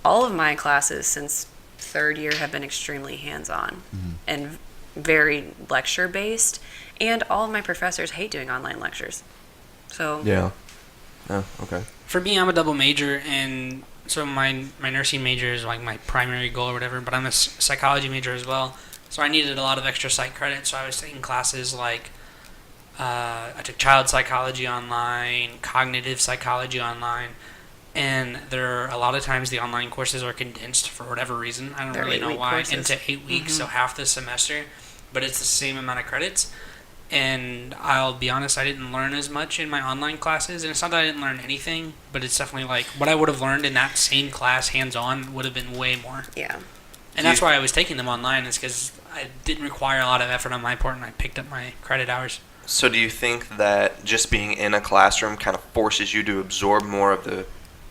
All of my classes since third year have been extremely hands-on and very lecture-based, and all of my professors hate doing online lectures. So
yeah. Oh, okay.
For me, I'm a double major, and so my nursing major is like my primary goal or whatever, but I'm a psychology major as well. So I needed a lot of extra psych credit, so I was taking classes like I took child psychology online, cognitive psychology online, and there are a lot of times the online courses are condensed for whatever reason. I don't really know why, into 8 weeks, so half the semester, but it's the same amount of credits. And I'll be honest, I didn't learn as much in my online classes, and it's not that I didn't learn anything, but it's definitely like what I would have learned in that same class hands-on would have been way more.
Yeah.
And that's why I was taking them online, is because I didn't require a lot of effort on my part, and I picked up my credit hours.
So do you think that just being in a classroom kind of forces you to absorb more of the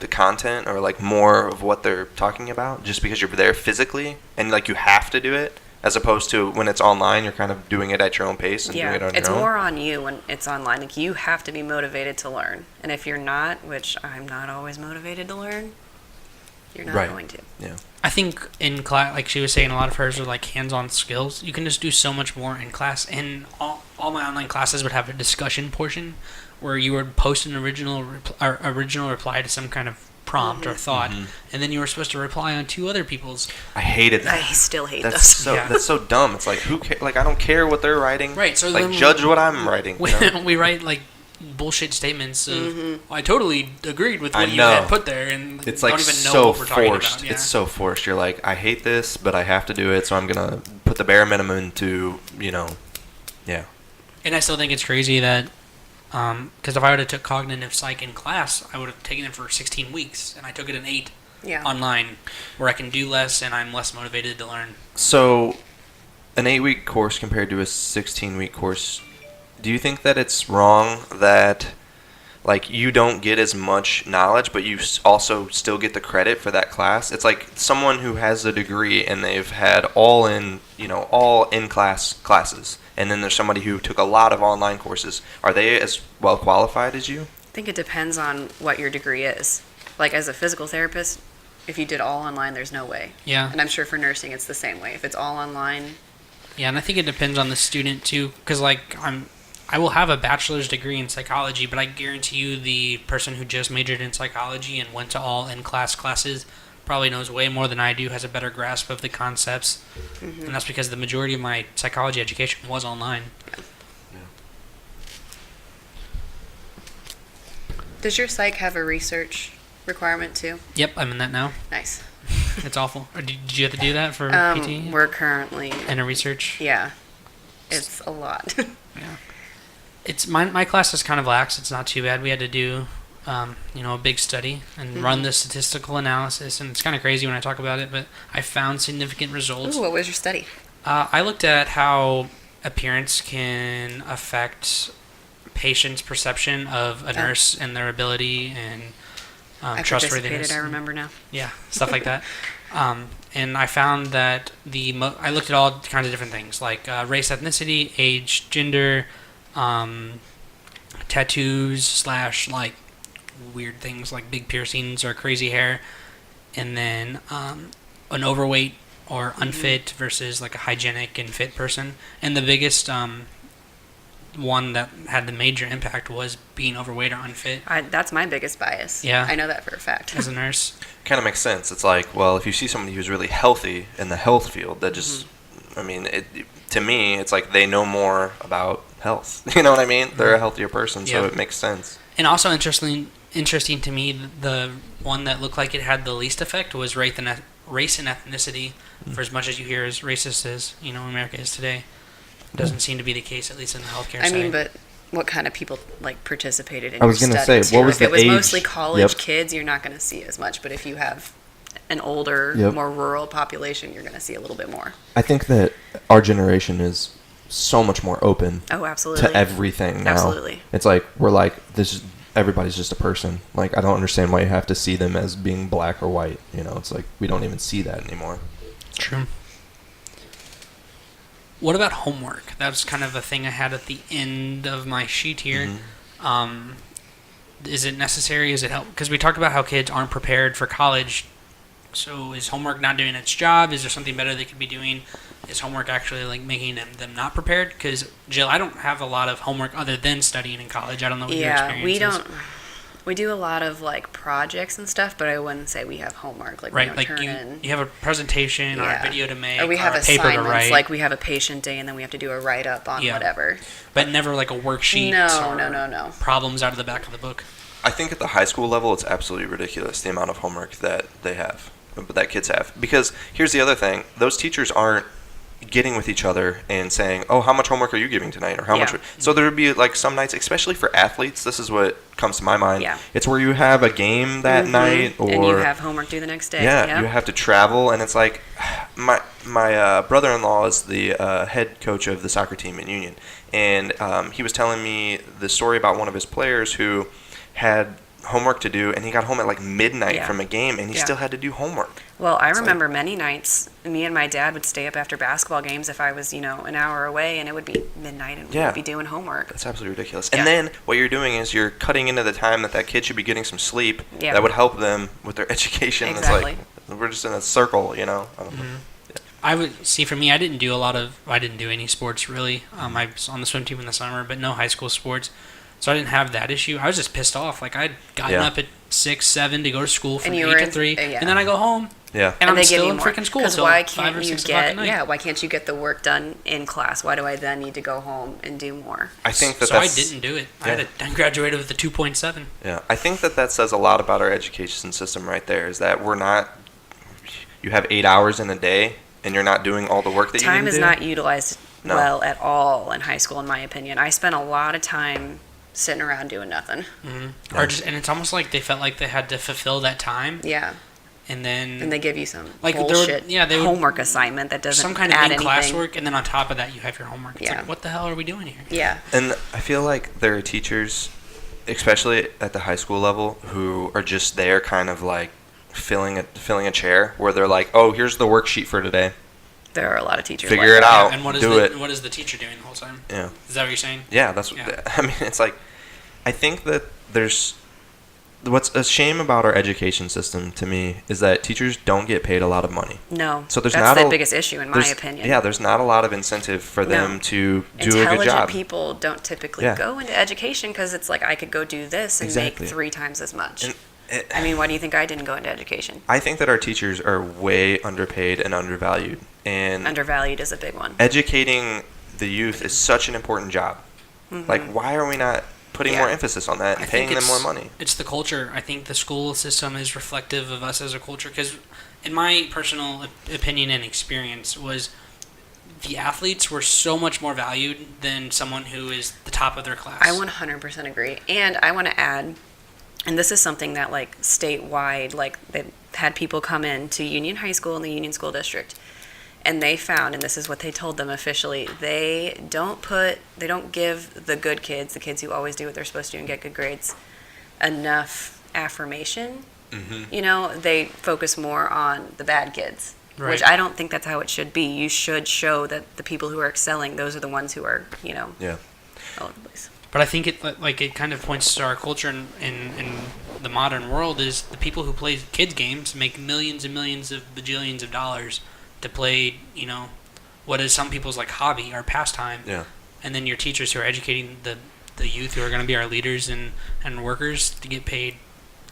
content or like more of what they're talking about just because you're there physically and like you have to do it, as opposed to when it's online, you're kind of doing it at your own pace and doing it on your own?
It's more on you when it's online. Like, you have to be motivated to learn. And if you're not, which I'm not always motivated to learn, you're not going to.
Yeah.
I think in class, like she was saying, a lot of hers are like hands-on skills. You can just do so much more in class. And all my online classes would have a discussion portion where you would post an original reply to some kind of prompt or thought, and then you were supposed to reply on two other people's.
I hated that.
I still hate
those. That's so dumb. It's like, who like, I don't care what they're writing.
Right. So
like, judge what I'm writing.
We write like bullshit statements of, well, I totally agreed with what you had put there, and
it's
don't
like
even know
so
what we're talking
forced.
about. Yeah.
It's so forced. You're like, I hate this, but I have to do it, so I'm gonna put the bare minimum to, yeah.
And I still think it's crazy that Because if I would have took cognitive psych in class, I would have taken it for 16 weeks, and I took it in 8
Yeah.
online, where I can do less and I'm less motivated to learn.
So, an 8-week course compared to a 16-week course, do you think that it's wrong that, like, you don't get as much knowledge, but you also still get the credit for that class? It's like someone who has a degree and they've had all in-class classes, and then there's somebody who took a lot of online courses. Are they as well qualified as you?
I think it depends on what your degree is. Like as a physical therapist, if you did all online, there's no way.
Yeah.
And I'm sure for nursing, it's the same way. If it's all online,
Yeah, and I think it depends on the student too, because like I will have a bachelor's degree in psychology, but I guarantee you the person who just majored in psychology and went to all in-class classes probably knows way more than I do, has a better grasp of the concepts, and that's because the majority of my psychology education was online.
does your psych have a research requirement too?
Yep, I'm in that now.
Nice.
It's awful. Or did you have to do that for PT
We're currently,
and a research?
yeah, it's a lot.
Yeah. It's my class is kind of lax. It's not too bad. We had to do, a big study and run the statistical analysis, and it's kind of crazy when I talk about it, but I found significant results.
Ooh, what was your study?
I looked at how appearance can affect patients' perception of a nurse and their ability and
I
trustworthiness.
participated, I remember now.
Yeah, stuff like that. And I found that I looked at all kinds of different things, like race, ethnicity, age, gender, tattoos / like weird things like big piercings or crazy hair, and then an overweight or unfit versus like a hygienic and fit person. And the biggest one that had the major impact was being overweight or unfit.
That's my biggest bias.
Yeah.
I know that for a fact.
As a nurse.
Kind of makes sense. It's like, well, if you see somebody who's really healthy in the health field, that just, I mean, to me, it's like they know more about health. You know what I mean? They're a healthier person, so it makes sense.
And also interesting to me, the one that looked like it had the least effect was race and ethnicity. For as much as you hear as racist as America is today, it doesn't seem to be the case, at least in the healthcare setting.
But what kind of people participated in
I was
your
gonna
study?
say, what was
If it
the
was
age?
mostly college
Yep.
kids, you're not going to see as much. But if you have an older,
Yep.
more rural population, you're going to see a little bit more.
I think that our generation is so much more open
Oh, absolutely.
to everything now.
Absolutely.
It's like we're like everybody's just a person. Like I don't understand why you have to see them as being black or white. It's like we don't even see that anymore.
True. What about homework? That was kind of a thing I had at the end of my sheet here. Is it necessary? Is it help? Because we talked about how kids aren't prepared for college. So is homework not doing its job? Is there something better they could be doing? Is homework actually like making them not prepared? Because Jill, I don't have a lot of homework other than studying in college. I don't know what your experience
we
is.
don't. We do a lot of like projects and stuff, but I wouldn't say we have homework. Like we
Right,
don't
like
turn
you
in.
have a presentation or a video to make
Or we have
or a paper to
assignments,
write,
like we have a patient day, and then we have to do a write up on whatever.
but never like a worksheet.
No.
Problems out of the back of the book.
I think at the high school level, it's absolutely ridiculous the amount of homework that they have, that kids have. Because here's the other thing: those teachers aren't getting with each other and saying, "Oh, how much homework are you giving tonight?" Or how much. So there would be like some nights, especially for athletes. This is what comes to my mind.
Yeah.
It's where you have a game that night, or
and you have homework due the next day.
Yeah, you have to travel, and it's like my brother-in-law is the head coach of the soccer team in Union, and he was telling me the story about one of his players who had homework to do, and he got home at like midnight from a game, and he still had to do homework.
Well, I remember many nights, me and my dad would stay up after basketball games if I was, an hour away, and it would be midnight, and we would be doing homework.
That's absolutely ridiculous. And then what you're doing is you're cutting into the time that kid should be getting some sleep.
Yeah.
That would help them with their education.
Exactly.
It's like we're just in a circle, I don't know.
I would see for me, I didn't do any sports really. I was on the swim team in the summer, but no high school sports. So I didn't have that issue. I was just pissed off. Like I'd gotten up at 6, 7 to go to school from 8 to 3, and then I go home.
Yeah.
And I'm
they
still
give
in
you more.
freaking school
Because
till
why
5 or
can't
6
you
o'clock at night.
why can't you get the work done in class? Why do I then need to go home and do more?
I think
So I didn't do it. I graduated with a 2.7.
Yeah, I think that says a lot about our education system right there, is that you have 8 hours in a day, and you're not doing all the work that
Time
you need to
is
do.
not utilized well at all in high school, in my opinion. I spent a lot of time sitting around doing nothing.
Mm-hmm. Or just, and it's almost like they felt like they had to fulfill that time.
Yeah.
And then
And they give you some
like
bullshit
they would,
homework assignment that doesn't
some kind of
add
in
anything.
classwork, and then on top of that you have your homework. It's
Yeah.
like, what the hell are we doing here?
Yeah.
And I feel like there are teachers, especially at the high school level, who are just there kind of like filling a chair where they're like, oh, here's the worksheet for today.
There are a lot of teachers
Figure
like
it
that.
out.
Yeah, and what is
do it.
What is the teacher doing the whole time?
Yeah.
Is that what you're saying?
Yeah, that's what,
Yeah.
I mean, it's like, I think that there's, what's a shame about our education system to me is that teachers don't get paid a lot of money.
No.
So there's
that's
not
the
a-
biggest issue in my
There's-
opinion.
Yeah, there's not a lot of incentive for them
No.
to do a good
Intelligent
job.
people don't typically
Yeah.
go into education because it's like I could go do this and
Exactly.
make 3 times as much.
And
I mean, why do you think I didn't go into education?
I think that our teachers are way underpaid and undervalued. And
Undervalued is a big one.
educating the youth is such an important job. Like, why are we not putting
Yeah.
more emphasis on that and paying them more money?
It's the culture. I think the school system is reflective of us as a culture because, in my personal opinion and experience, was the athletes were so much more valued than someone who is the top of their class.
I 100% agree. And I want to add, and this is something that like statewide, like they've had people come in to Union High School in the Union School District, and they found, and this is what they told them officially, they don't give the good kids, the kids who always do what they're supposed to do and get good grades, enough affirmation. You know, they focus more on the bad kids.
Right.
Which I don't think that's how it should be. You should show that the people who are excelling, those are the ones who are, you know,
Yeah.
all over the place.
But I think it kind of points to our culture in the modern world is the people who play kids games make millions and millions of bajillions of dollars to play, you know, what is some people's like hobby or pastime.
Yeah.
And then your teachers who are educating the youth who are going to be our leaders and workers to get paid.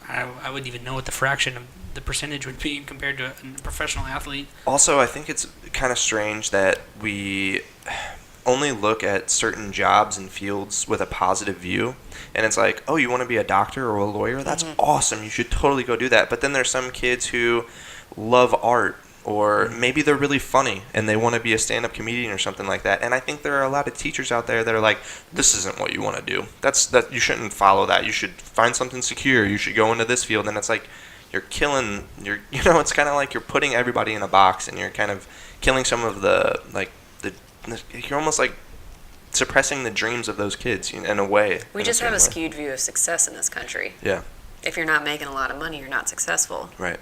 I wouldn't even know what the fraction of the percentage would be compared to a professional athlete.
Also, I think it's kind of strange that we only look at certain jobs and fields with a positive view. And it's like, oh, you want to be a doctor or a lawyer? That's awesome. You should totally go do that. But then there's some kids who love art, or maybe they're really funny and they want to be a stand-up comedian or something like that. And I think there are a lot of teachers out there that are like, this isn't what you want to do. That you shouldn't follow that. You should find something secure. You should go into this field. And it's like, you're killing, it's kind of like you're putting everybody in a box and you're kind of killing some of you're almost like suppressing the dreams of those kids in a way.
We just have a skewed view of success in this country.
Yeah.
If you're not making a lot of money, you're not successful.
Right.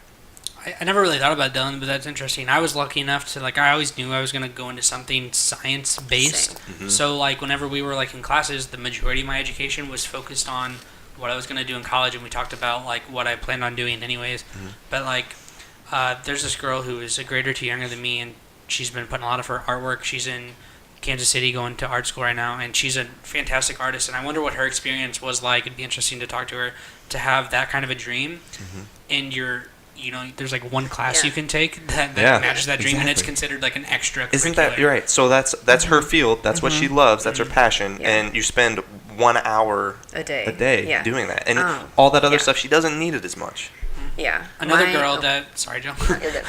I never really thought about Dylan, but that's interesting. I was lucky enough to, I always knew I was going to go into something science-based. So, whenever we were, in classes, the majority of my education was focused on what I was going to do in college, and we talked about, what I planned on doing anyways. But, there's this girl who is a grade or two younger than me, and she's been putting a lot of her artwork. She's in Kansas City going to art school right now, and she's a fantastic artist, and I wonder what her experience was like. It'd be interesting to talk to her, to have that kind of a dream, and there's one class you can take that matches that dream, and it's considered an extra.
Isn't that you're right? So that's her field. That's what she loves. That's her passion, and you spend 1 hour
a day
doing that, and all that other stuff she doesn't need it as much.
Yeah.
Another girl sorry, Jill.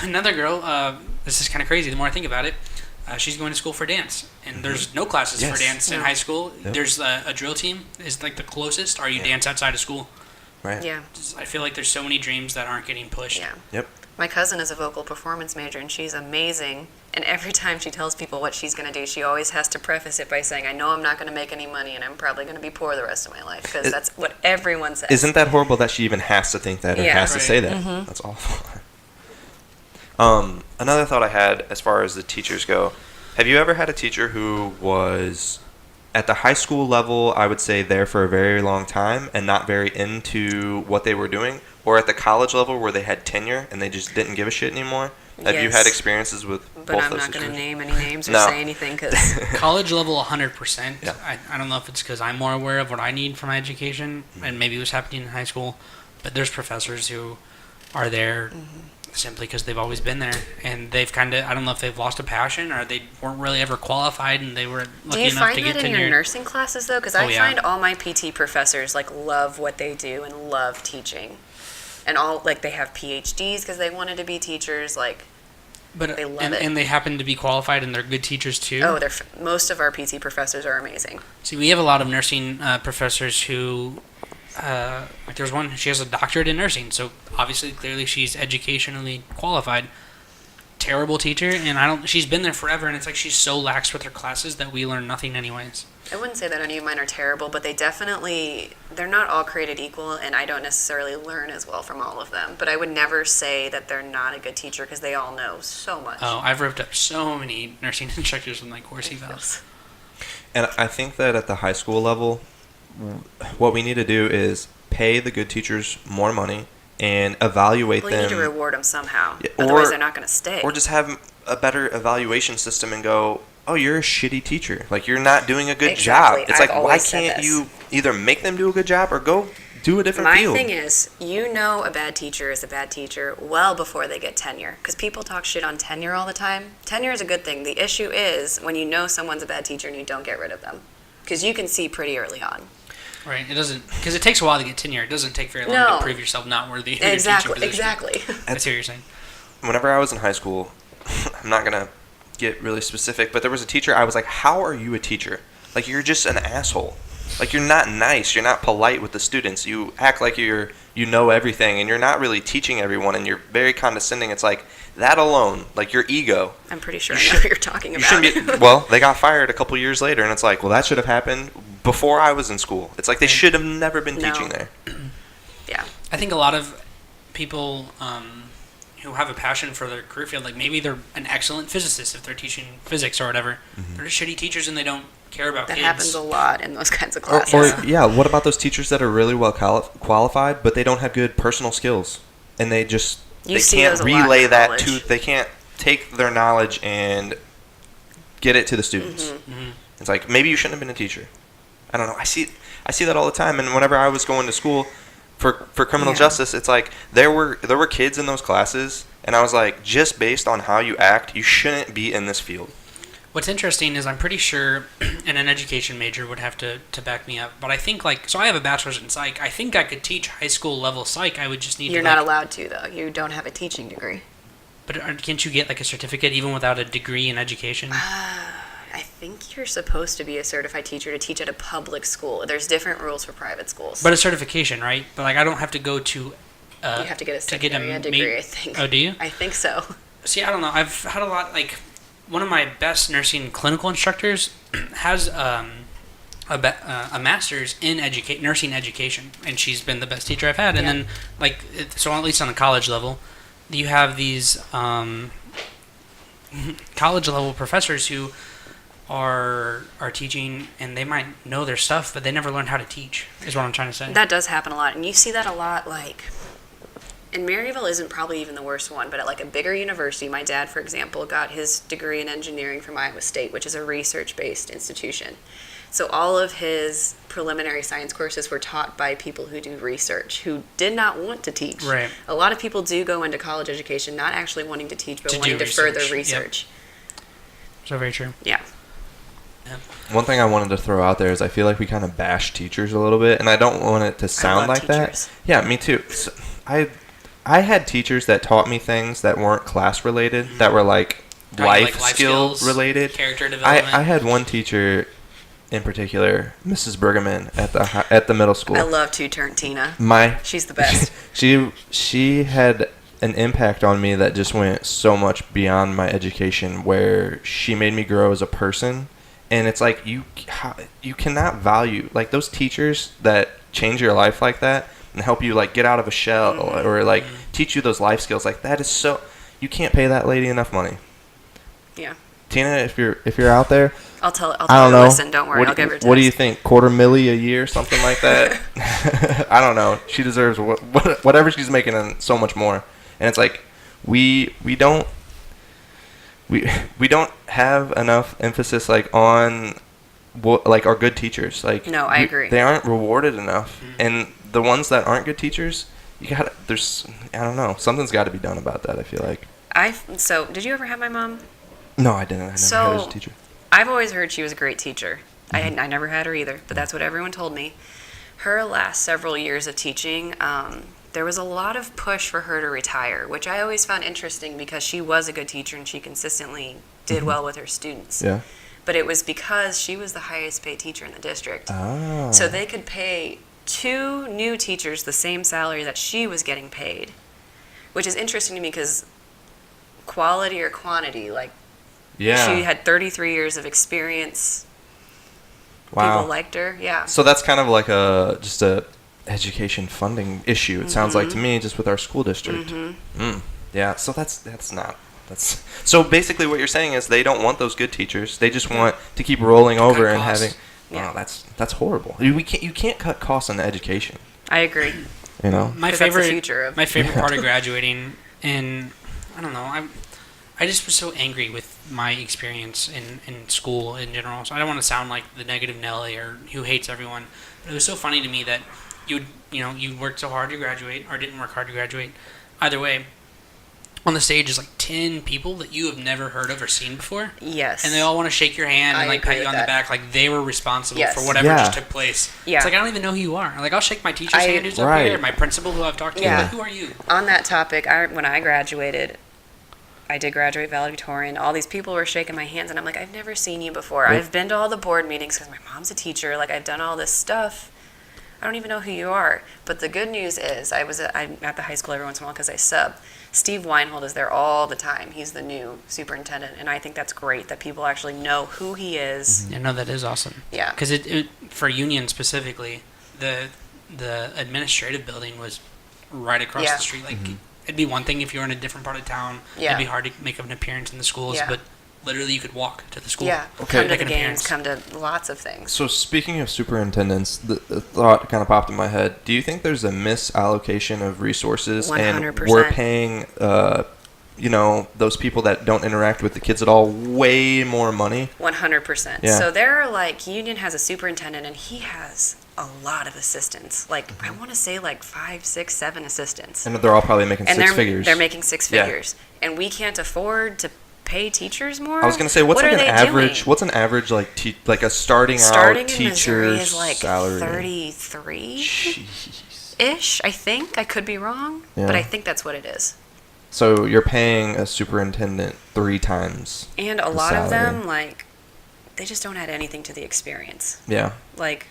Another girl. This is kind of crazy. The more I think about it, she's going to school for dance, and there's no classes for dance in high school.
Yep.
There's a drill team is the closest, or you dance outside of school.
Right.
Yeah.
I feel like there's so many dreams that aren't getting pushed.
Yeah.
Yep.
My cousin is a vocal performance major, and she's amazing. And every time she tells people what she's going to do, she always has to preface it by saying, I know I'm not going to make any money, and I'm probably going to be poor the rest of my life, because that's what everyone says.
Isn't that horrible that she even has to think that or has to say that? That's awful. Another thought I had as far as the teachers go, have you ever had a teacher who was at the high school level, I would say there for a very long time and not very into what they were doing, or at the college level where they had tenure and they just didn't give a shit anymore? Have you had experiences with both
But I'm
those
not going to
situations?
name any names or
No.
say anything, because
College level, 100%.
Yeah.
I don't know if it's because I'm more aware of what I need for my education, and maybe it was happening in high school, but there's professors who are there simply because they've always been there, and they've kind of, I don't know if they've lost a passion or they weren't really ever qualified and they were
do
lucky
you
enough
find
to
that
get
in
tenured.
your nursing classes, though? Because
Oh,
I
yeah.
find all my PT professors, love what they do and love teaching. And all, they have PhDs because they wanted to be teachers,
But
They love it.
and they happen to be qualified and they're good teachers too.
Oh, most of our PT professors are amazing.
See, we have a lot of nursing professors who, like there's one, she has a doctorate in nursing, so obviously, clearly, she's educationally qualified. Terrible teacher, and she's been there forever, and it's like she's so lax with her classes that we learn nothing anyways.
I wouldn't say that any of mine are terrible, but they're not all created equal, and I don't necessarily learn as well from all of them. But I would never say that they're not a good teacher because they all know so much.
Oh, I've ripped up so many nursing instructors with my course evals.
And I think that at the high school level, what we need to do is pay the good teachers more money and evaluate them.
Well, you need to reward them somehow.
Yeah,
Otherwise, they're not going to stay.
Or just have a better evaluation system and go, oh, you're a shitty teacher. Like, you're not doing a good
Exactly.
job. It's
I've
like, why
always said
can't
this.
you either make them do a good job or go do a different
My
field?
thing is, you know a bad teacher is a bad teacher well before they get tenure. Because people talk shit on tenure all the time. Tenure is a good thing. The issue is when you know someone's a bad teacher and you don't get rid of them. Because you can see pretty early on.
Right, it doesn't, because it takes a while to get tenure. It doesn't take very long
No.
to prove yourself not worthy of your
Exactly.
teaching position.
Exactly.
I see what you're saying.
Whenever I was in high school, I'm not going to get really specific, but there was a teacher, I was like, how are you a teacher? Like, you're just an asshole. Like, you're not nice. You're not polite with the students. You act like you know everything, and you're not really teaching everyone, and you're very condescending. It's like, that alone, like your ego.
I'm pretty sure I know what you're talking about.
Shouldn't be, well, they got fired a couple years later, and it's like, well, that should have happened before I was in school. It's like they should have never been
No.
teaching there.
Yeah.
I think a lot of people who have a passion for their career field, like maybe they're an excellent physicist if they're teaching physics or whatever. They're just shitty teachers and they don't care about
That
kids.
happens a lot in those kinds of
Or,
classes.
yeah, what about those teachers that are really well qualified, but they don't have good personal skills, and they just
You
they
see
can't
those a lot in
relay that
college.
to, they can't take their knowledge and get it to the students. It's like, maybe you shouldn't have been a teacher. I don't know. I see that all the time, and whenever I was going to school for criminal
Yeah.
justice, it's like there were kids in those classes, and I was like, just based on how you act, you shouldn't be in this field.
What's interesting is I'm pretty sure, and an education major would have to back me up, but I think so I have a bachelor's in psych. I think I could teach high school level psych. I would just need
You're
to
not allowed to, though. You don't have a teaching degree.
But can't you get like a certificate even without a degree in education?
I think you're supposed to be a certified teacher to teach at a public school. There's different rules for private schools.
But a certification, right? But like I don't have to go to.
you have to get a
to get
secondary degree, I think.
Oh, do you?
I think so.
See, I don't know. I've had a lot, like, one of my best nursing clinical instructors has a master's in nursing education, and she's been the best teacher I've had. And
Yeah.
then, like, so at least on the college level, you have these college level professors who are teaching, and they might know their stuff, but they never learned how to teach, is what I'm trying to say.
That does happen a lot. And you see that a lot, like, and Maryville isn't probably even the worst one, but at like a bigger university, my dad, for example, got his degree in engineering from Iowa State, which is a research-based institution. So all of his preliminary science courses were taught by people who do research, who did not want to teach.
Right.
A lot of people do go into college education not actually wanting to teach, but
To do
wanting to further
research. Yep.
research.
So very true.
Yeah.
One thing I wanted to throw out there is I feel like we kind of bash teachers a little bit, and I don't want it to sound
love
like that.
teachers.
Yeah, me too. So I had teachers that taught me things that weren't class related, that were like life skill
skills,
related.
character development.
I had one teacher in particular, Mrs. Bergerman at the middle school.
I love two-turn Tina. She's the best.
she had an impact on me that just went so much beyond my education, where she made me grow as a person. And it's like you cannot value, like, those teachers that change your life like that and help you like get out of a shell or like teach you those life skills, like that is so, you can't pay that lady enough money.
Yeah.
Tina, if you're out there,
I'll tell
I don't
her
know.
to listen. Don't worry. I'll give her a text.
What do you think? $250,000 a year, something like that? I don't know. She deserves whatever she's making and so much more. And it's like we don't have enough emphasis like on like our good teachers. Like,
No, I agree.
They aren't rewarded enough, and the ones that aren't good teachers, I don't know. Something's got to be done about that. I feel like.
So, did you ever have my mom?
No, I didn't. I never had her as a teacher.
I've always heard she was a great teacher. I never had her either, but that's what everyone told me. Her last several years of teaching, there was a lot of push for her to retire, which I always found interesting because she was a good teacher and she consistently did well with her students.
Yeah.
But it was because she was the highest paid teacher in the district.
Ah.
So they could pay 2 new teachers the same salary that she was getting paid, which is interesting to me because quality or quantity, like
Yeah.
she had 33 years of experience.
Wow.
People liked her. Yeah.
So that's kind of like just a education funding issue. It sounds like to me, just with our school district. Yeah. So that's not. So basically, what you're saying is they don't want those good teachers. They just want to keep rolling over and
costs.
having.
Yeah.
Oh, that's horrible. You can't cut costs on education.
I agree.
You know.
My
'Cause that's the
favorite
future of-
my favorite part of graduating, and I don't know, I just was so angry with my experience in school in general. So I don't want to sound like the negative Nelly or who hates everyone. But it was so funny to me that you worked so hard to graduate or didn't work hard to graduate. Either way, on the stage is like 10 people that you have never heard of or seen before.
Yes.
And they all want to shake your hand and
I
like
agree
pat you
with
on
that.
the back like they were responsible
Yes.
for whatever
Yeah.
just took place.
Yeah.
It's like I don't even know who you are. Like I'll shake my teacher's hand who's up
Right.
here, my principal who I've talked to.
Yeah.
Like, who are you?
On that topic, when I graduated, I did graduate valedictorian. All these people were shaking my hands, and I'm like, I've never seen you before.
Right.
I've been to all the board meetings because my mom's a teacher. Like, I've done all this stuff. I don't even know who you are. But the good news is, I'm at the high school every once in a while because I sub. Steve Weinhold is there all the time. He's the new superintendent, and I think that's great that people actually know who he is.
Yeah, no, that is awesome.
Yeah.
Because it for Union specifically, the administrative building was right across
Yeah.
the street. Like it'd be one thing if you were in a different part of town.
Yeah.
It'd be hard to make an appearance in the schools,
Yeah.
but literally you could walk to the school.
Yeah,
Okay.
come to
Make
the
an
games,
appearance.
come to lots of things.
So speaking of superintendents, the thought kind of popped in my head. Do you think there's a misallocation of resources, and
100%.
we're paying, those people that don't interact with the kids at all way more money?
100%.
Yeah.
So there are like, Union has a superintendent and he has a lot of assistants. Like, I want to say like 5, 6, 7 assistants.
And they're all probably making
And
6 figures.
They're making 6
Yeah.
figures. And we can't afford to pay teachers more?
I was gonna say, what's
What
like
are
an
they
average?
doing?
What's an average like a starting
Starting
out
in Missouri
teacher's
is like
salary?
33
Jeez.
ish, I think. I could be wrong,
Yeah.
but I think that's what it is.
So you're paying a superintendent 3 times.
And a
the
lot of
salary.
them, like, they just don't add anything to the experience.
Yeah.
Like,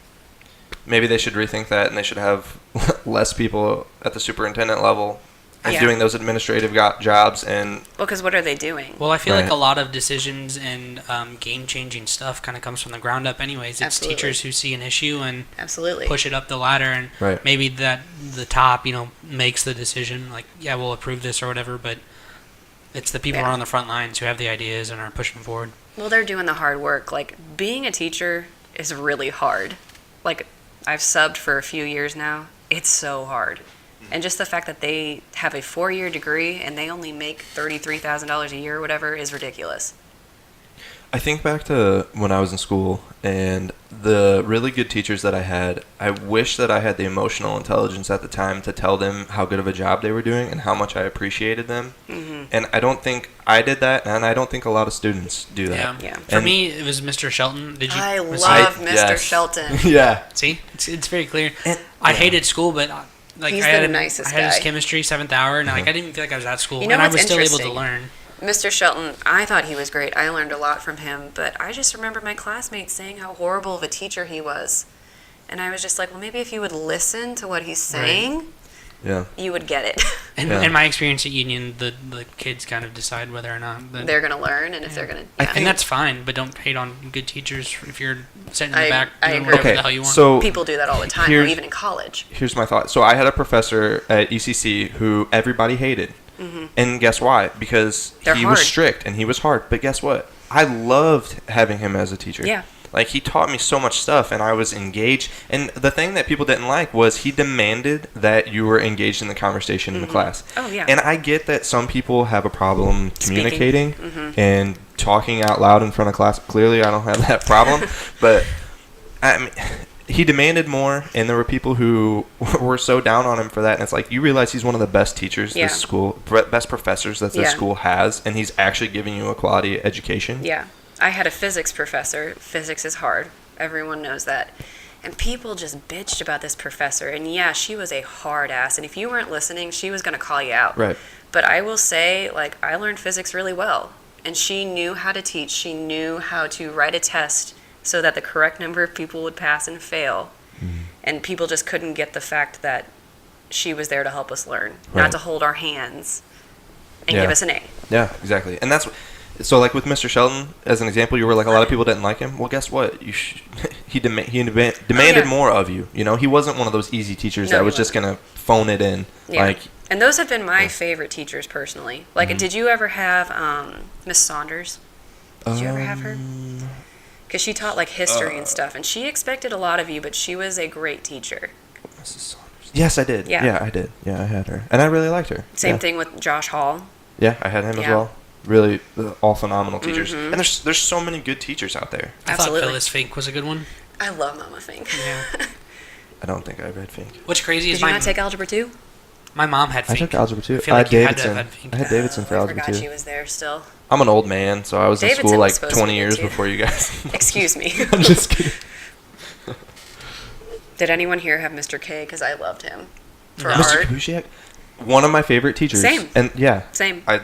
Maybe they should rethink that, and they should have less people at the superintendent level and
Yeah.
doing those administrative jobs. And
well, because what are they doing?
Well, I feel like
Right.
a lot of decisions and game-changing stuff kind of comes from the ground up anyways. It's
Absolutely.
teachers who see an issue and
Absolutely.
push it up the ladder, and
Right.
maybe that the top, makes the decision, like, yeah, we'll approve this or whatever, but it's the people who
Yeah.
are on the front lines who have the ideas and are pushing forward.
Well, they're doing the hard work. Like, being a teacher is really hard. Like, I've subbed for a few years now. It's so hard. And just the fact that they have a 4-year degree and they only make $33,000 a year or whatever is ridiculous.
I think back to when I was in school and the really good teachers that I had. I wish that I had the emotional intelligence at the time to tell them how good of a job they were doing and how much I appreciated them.
Mm-hmm.
And I don't think I did that, and I don't think a lot of students do that.
Yeah.
Yeah.
For
And-
me, it was Mr. Shelton. Did you?
I
was
love
he-
Mr.
yes.
Shelton.
Yeah.
See, it's very clear.
And-
I
yeah.
hated school, but like
He's
I had
the nicest
I had his
guy.
chemistry 7th hour, and like I didn't even feel like I was at school,
You know
and I
what's
was still able to
interesting?
learn.
Mr. Shelton, I thought he was great. I learned a lot from him, but I just remember my classmates saying how horrible of a teacher he was. And I was just like, well, maybe if you would listen to what he's saying,
Yeah.
you would get it.
And
Yeah.
in my experience at Union, the kids kind of decide whether or not
They're going to learn, and if they're going to...
I
Yeah.
and that's fine, but don't hate on good teachers if you're sitting in the
I-
back
I
doing
agree.
whatever
Okay.
the hell you want.
So
People do that all the time, or
Here's-
even in college.
here's my thought. So I had a professor at ECC who everybody hated. And guess why? Because
They're
he was
hard.
strict and he was hard. But guess what? I loved having him as a teacher.
Yeah.
Like, he taught me so much stuff, and I was engaged. And the thing that people didn't like was he demanded that you were engaged in the conversation in the class.
Oh, yeah.
And I get that some people have a problem
Speaking.
communicating and talking out loud in front of class. Clearly, I don't have that problem. But I mean, he demanded more, and there were people who were so down on him for that. And it's like, you realize he's one of the best teachers
Yeah.
this school, best professors that this
Yeah.
school has, and he's actually giving you a quality education.
Yeah. I had a physics professor. Physics is hard. Everyone knows that. And people just bitched about this professor. And yeah, she was a hard ass. And if you weren't listening, she was going to call you out.
Right.
But I will say, like, I learned physics really well. And she knew how to teach. She knew how to write a test so that the correct number of people would pass and fail. And people just couldn't get the fact that she was there to help us learn,
Right.
not to hold our hands and
Yeah.
give us an A.
Yeah, exactly. And that's so like with Mr. Sheldon as an example, you were like a lot of people didn't like him. Well, guess what? He demanded more of you. You know, he wasn't one of those easy teachers
No,
that
he
was just
wasn't.
gonna phone it in.
Yeah.
Like,
And those have been my favorite teachers personally. Like, did you ever have Miss Saunders? Did you ever have her? Because she taught like history and stuff, and she expected a lot of you, but she was a great teacher.
Mrs. Saunders. Yes, I did.
Yeah.
Yeah, I did. Yeah, I had her, and I really liked her.
Same
Yeah.
thing with Josh Hall.
Yeah, I had him as
Yeah.
well. Really, all phenomenal teachers. And there's so many good teachers out there.
I
Absolutely.
thought Phyllis Fink was a good one.
I love Mama Fink.
Yeah.
I don't think I read Fink.
What's crazy
Did
is
you not take algebra 2?
my mom had
I
Fink.
took algebra too.
I feel
I
like
had
you had to
Davidson.
have had Fink.
I had Davidson for
I
algebra
forgot
too.
she was there still.
I'm an old man, so I was in
Davidson
school
was
like
supposed to
20
be
years
too.
before you guys.
Excuse me.
I'm just kidding.
Did anyone here have Mr. K? Because I loved him for
No.
Mr.
art.
Kabusiak, one of my favorite teachers.
Same.
And yeah,
Same.
I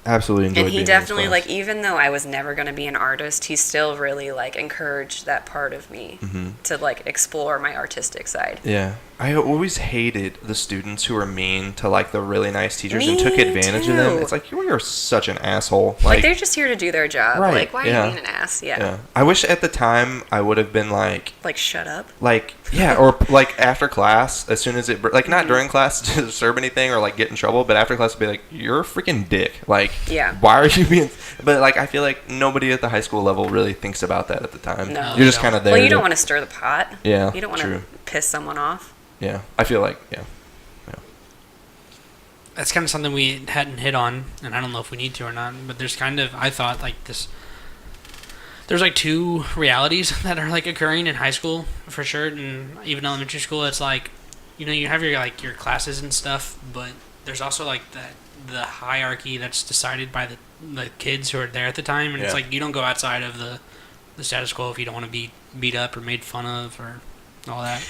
absolutely enjoyed
And he
being in his
definitely,
class.
like, even though I was never going to be an artist, he still really, like, encouraged that part of me to, like, explore my artistic side.
Yeah. I always hated the students who were mean to like the really nice teachers
Me
and took advantage of them.
too.
It's like, you are such an asshole.
Like, they're just here to do their job.
Right,
Like, why
yeah.
are you being an ass? Yeah.
yeah. I wish at the time I would have been like,
Like, shut up.
yeah, or like after class, as soon as it, like
Mm-hmm.
not during class to disturb anything or like get in trouble, but after class to be like, you're a freaking dick. Like,
Yeah.
why are you being, but like, I feel like nobody at the high school level really thinks about that at the time.
No.
You're just
You
kind of there.
Well, you don't
to-
want to stir the pot.
Yeah,
You don't want to
true.
piss someone off.
Yeah, I feel like, yeah.
That's kind of something we hadn't hit on, and I don't know if we need to or not, but there's kind of, I thought, like, this, there's, like, two realities that are, like, occurring in high school, for sure, and even elementary school. It's, like, you know, you have your, like, your classes and stuff, but there's also, like, the hierarchy that's decided by the kids who are there at the time, and it's,
Yeah.
like, you don't go outside of the status quo if you don't want to be beat up or made fun of or all that.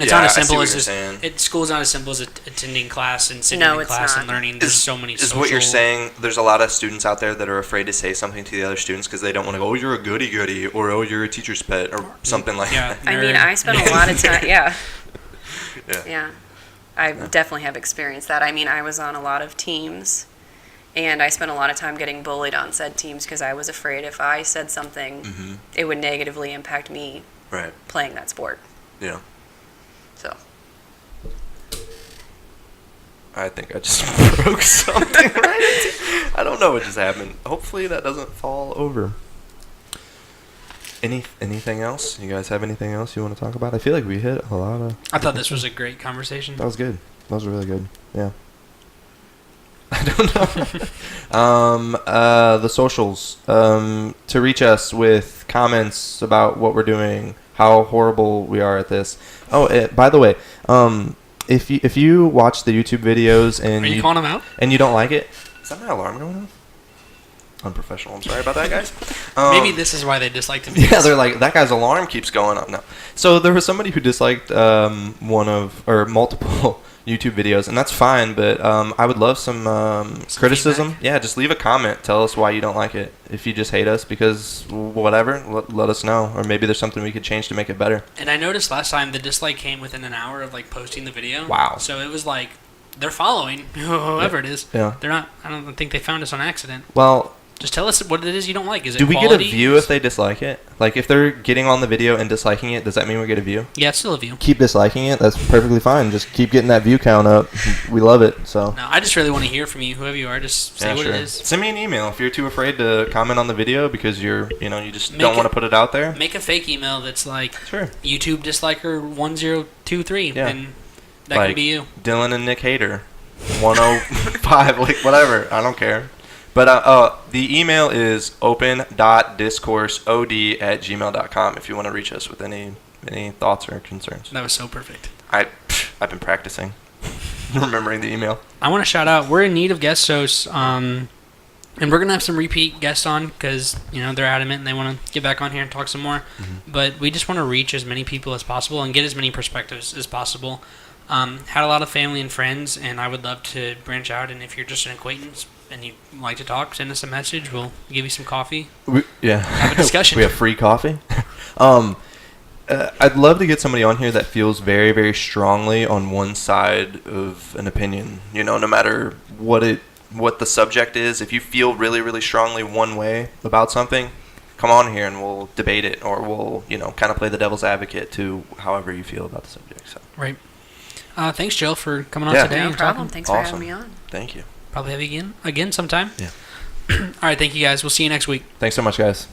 It's
Yeah,
not as
I see
simple
what
as
you're
just
saying.
School's not as simple as attending class and sitting
No,
in
it's
class
not.
and learning. There's so many.
Is what you're
social-
saying, there's a lot of students out there that are afraid to say something to the other students because they don't want to go, oh, you're a goody-goody, or oh, you're a teacher's pet, or something like
Yeah.
that.
I mean,
Nerd.
I spent a lot of time. Yeah.
Yeah.
Yeah. I definitely have experienced that. I mean, I was on a lot of teams, and I spent a lot of time getting bullied on said teams because I was afraid if I said something, it would negatively impact me
Right.
playing that sport.
Yeah.
So,
I think I just broke something right. I don't know what just happened. Hopefully that doesn't fall over. Anything else? You guys have anything else you want to talk about? I feel like we hit a lot of.
I thought this was a great conversation.
That was good. That was really good. Yeah. I don't know. The socials. To reach us with comments about what we're doing, how horrible we are at this. Oh, by the way, if you watch the YouTube videos and
Are you calling them out?
and you don't like it, is that my alarm going off? Unprofessional. I'm sorry about that, guys.
Maybe this is why they disliked him.
Yeah, they're like, that guy's alarm keeps going up. No. So there was somebody who disliked one of, or multiple YouTube videos, and that's fine, but I would love some criticism.
feedback.
Yeah, just leave a comment. Tell us why you don't like it. If you just hate us because whatever, let us know. Or maybe there's something we could change to make it better.
And I noticed last time the dislike came within an hour of like posting the video.
Wow.
So it was like they're following whoever it is.
Yeah.
They're not. I don't think they found us on accident.
Well,
Just tell us what it is you don't like. Is it
do we get a
quality?
view if they dislike it? Like, if they're getting on the video and disliking it, does that mean we get a view?
Yeah, it's still a view.
Keep disliking it. That's perfectly fine. Just keep getting that view count up. We love it. So.
No, I just really want to hear from you, whoever you are. Just say what it is.
Send me an email if you're too afraid to comment on the video because you just
Make
don't
it-
want to put it out there.
Make a fake email that's like
Sure.
YouTube disliker 1023,
Yeah.
and that
Like,
can be you.
Dylan and Nick Hader, 105, like whatever. I don't care. But the email is open.discourseod@gmail.com if you want to reach us with any thoughts or concerns.
That was so perfect.
I've been practicing remembering the email.
I want to shout out. We're in need of guest hosts. And we're going to have some repeat guests on because, they're adamant and they want to get back on here and talk some more.
Mm-hmm.
But we just want to reach as many people as possible and get as many perspectives as possible. Had a lot of family and friends, and I would love to branch out. And if you're just an acquaintance and you like to talk, send us a message. We'll give you some coffee. Have a discussion.
We have free coffee. I'd love to get somebody on here that feels very, very strongly on one side of an opinion. No matter what the subject is, if you feel really, really strongly one way about something, come on here and we'll debate it, or we'll, kind of play the devil's advocate to however you feel about the subject. So.
Right. Thanks, Jill, for coming on
Yeah.
today.
No
and
problem.
talking.
Thanks for having me on.
Thank you.
Probably have you again sometime.
Yeah.
All right. Thank you, guys. We'll see you next week.
Thanks so much, guys.